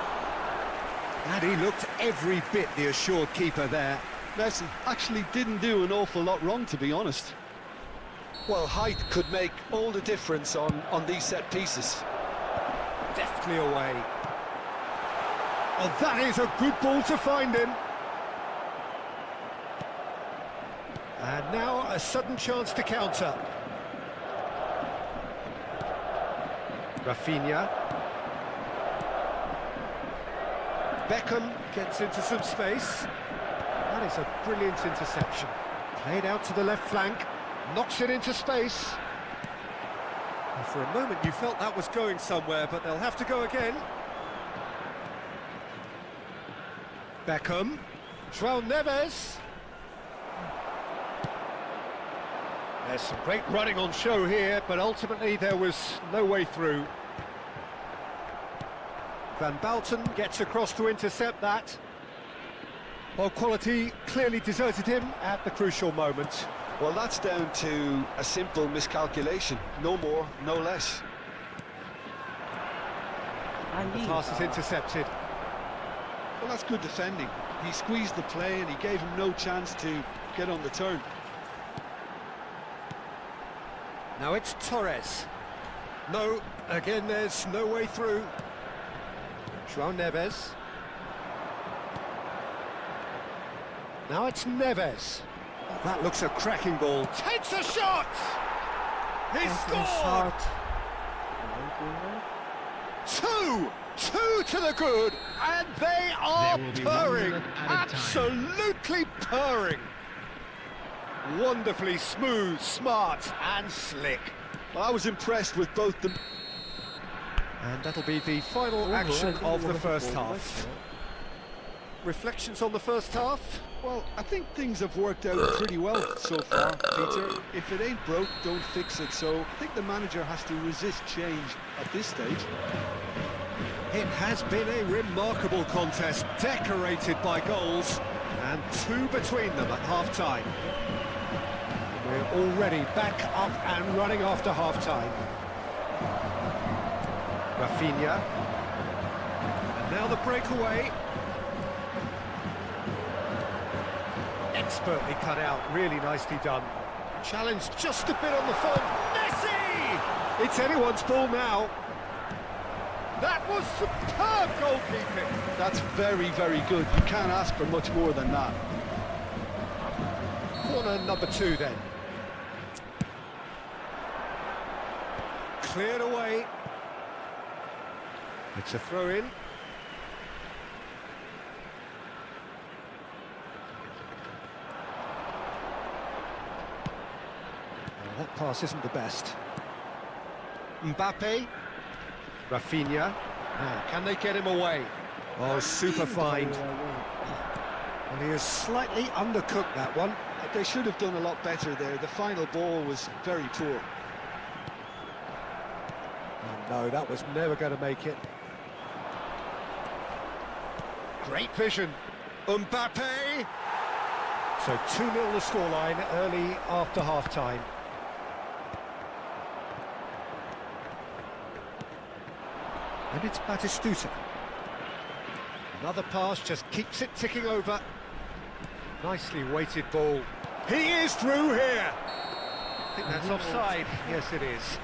Speaker 2: And he looked every bit the assured keeper there.
Speaker 3: Messi actually didn't do an awful lot wrong, to be honest. Well, height could make all the difference on these set pieces.
Speaker 2: Deftly away. Oh, that is a good ball to find him. And now a sudden chance to counter. Rafinha. Beckham gets into some space. That is a brilliant interception. Played out to the left flank. Knocks it into space. And for a moment you felt that was going somewhere, but they'll have to go again. Beckham. João Neves. There's some great running on show here, but ultimately there was no way through. Van Bouten gets across to intercept that. Well, quality clearly deserted him at the crucial moment.
Speaker 3: Well, that's down to a simple miscalculation. No more, no less.
Speaker 2: The pass is intercepted.
Speaker 3: Well, that's good defending. He squeezed the play and he gave him no chance to get on the turn.
Speaker 2: Now it's Torres. No, again there's no way through. João Neves. Now it's Neves. That looks a cracking ball. Takes a shot! He scored! Two to the good, and they are purring. Absolutely purring. Wonderfully smooth, smart and slick.
Speaker 3: Well, I was impressed with both them.
Speaker 2: And that'll be the final action of the first half. Reflections on the first half?
Speaker 3: Well, I think things have worked out pretty well so far, Peter. If it ain't broke, don't fix it. So I think the manager has to resist change at this stage.
Speaker 2: It has been a remarkable contest, decorated by goals, and two between them at half-time. We're already back up and running after half-time. Rafinha. And now the breakaway. Expertly cut out, really nicely done. Challenge just a bit on the phone. Messi! It's anyone's ball now. That was superb goalkeeping.
Speaker 3: That's very, very good. You can't ask for much more than that.
Speaker 2: Corner number 2 then. Cleared away. It's a throw-in. That pass isn't the best. Mbappe. Rafinha. Now, can they get him away? Oh, super fine. And he has slightly undercooked that one.
Speaker 3: They should have done a lot better there. The final ball was very poor.
Speaker 2: Oh, no, that was never going to make it. Great vision. Mbappe! So 2-0 the scoreline early after half-time. And it's Batistuta. Another pass just keeps it ticking over. Nicely weighted ball. He is through here! I think that's offside. Yes, it is.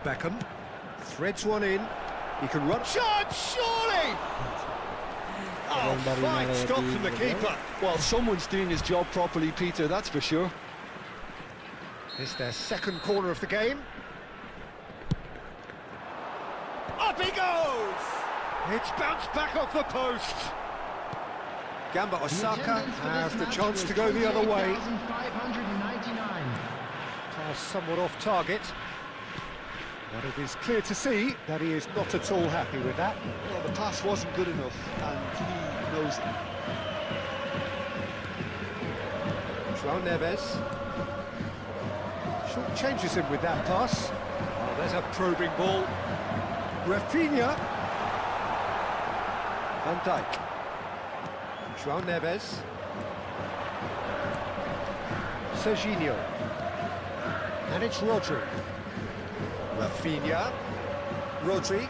Speaker 2: Beckham threads one in. He can run. Shot, surely! Oh, fine stop from the keeper.
Speaker 3: Well, someone's doing his job properly, Peter, that's for sure.
Speaker 2: It's their second corner of the game. Up he goes! It's bounced back off the post. Gamba Osaka has the chance to go the other way.
Speaker 4: 599.
Speaker 2: Pass somewhat off target. But it is clear to see that he is not at all happy with that.
Speaker 3: Well, the pass wasn't good enough, and he knows it.
Speaker 2: João Neves. Short changes him with that pass. Oh, there's a probing ball. Rafinha. Van Dijk. João Neves. Serginho. And it's Rodri. Rafinha. Rodri.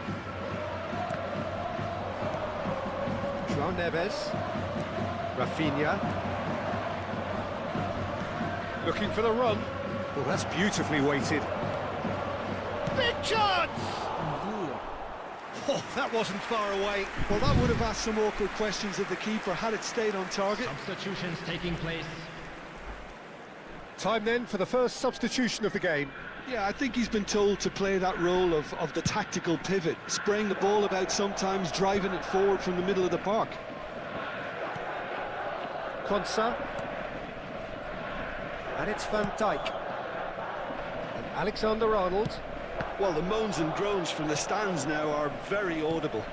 Speaker 2: João Neves. Rafinha. Looking for the run. Well, that's beautifully weighted. Big chance! Oh, that wasn't far away.
Speaker 3: Well, that would have asked some awkward questions of the keeper had it stayed on target.
Speaker 4: Substitutions taking place.
Speaker 2: Time then for the first substitution of the game.
Speaker 3: Yeah, I think he's been told to play that role of the tactical pivot, spraying the ball about sometimes, driving it forward from the middle of the park.
Speaker 2: Konsa. And it's Van Dijk. And Alexander-Arnold.
Speaker 3: Well, the moans and groans from the stands now are very audible.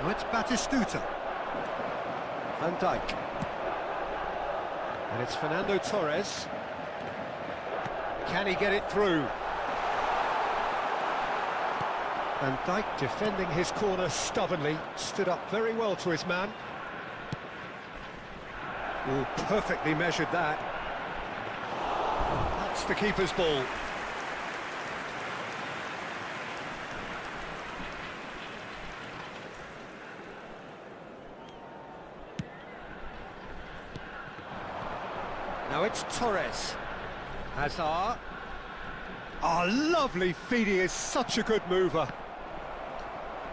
Speaker 2: Now it's Batistuta. Van Dijk. And it's Fernando Torres. Can he get it through? Van Dijk defending his corner stubbornly, stood up very well to his man. Oh, perfectly measured that. That's the keeper's ball. Now it's Torres. Hazard. Oh, lovely feed, he is such a good mover.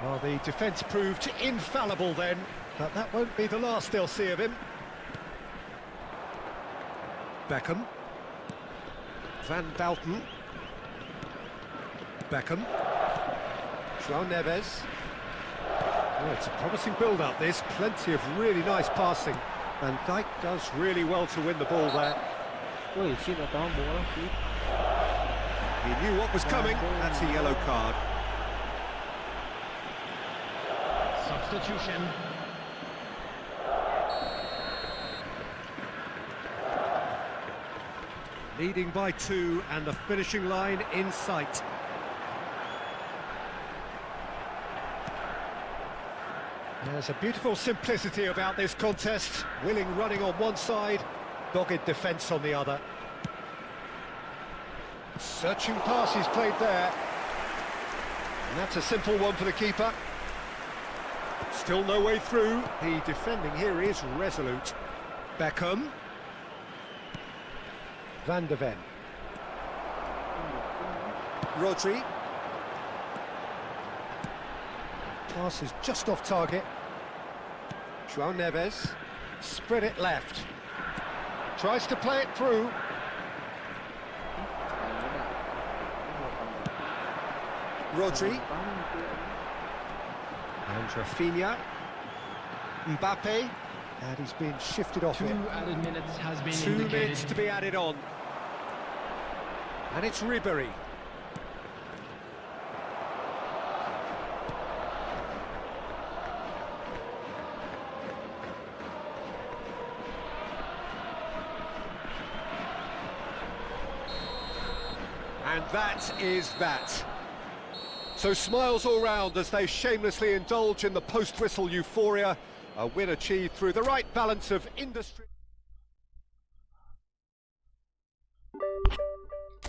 Speaker 2: Well, the defence proved infallible then, but that won't be the last they'll see of him. Beckham. Van Bouten. Beckham. João Neves. Oh, it's a promising build-up this, plenty of really nice passing. Van Dijk does really well to win the ball there.
Speaker 1: Wih, sih tak tahu bola sih.
Speaker 2: He knew what was coming, that's a yellow card.
Speaker 4: Substitution.
Speaker 2: Leading by 2 and the finishing line in sight. There's a beautiful simplicity about this contest. Willing running on one side, dogged defence on the other. Searching passes played there. And that's a simple one for the keeper. Still no way through. The defending here is resolute. Beckham. Van de Ven. Rodri. Pass is just off target. João Neves. Spread it left. Tries to play it through. Rodri. And Rafinha. Mbappe. And he's been shifted off
Speaker 4: 2
Speaker 2: it.
Speaker 4: added minutes has been
Speaker 2: 2
Speaker 4: indicated.
Speaker 2: minutes to be added on. And it's Ribéry. And that is that. So smiles all round as they shamelessly indulge in the post-whistle euphoria. A win achieved through the right balance of industry.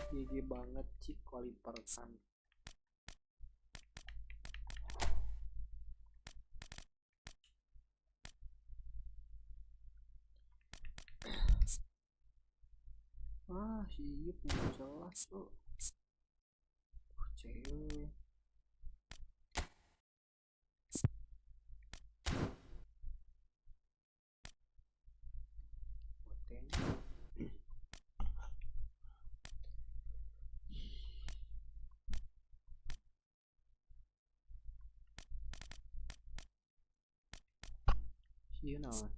Speaker 1: GG banget sih kualiperkan. Ah, sih punya jelas tuh. Cewek.
Speaker 5: You know.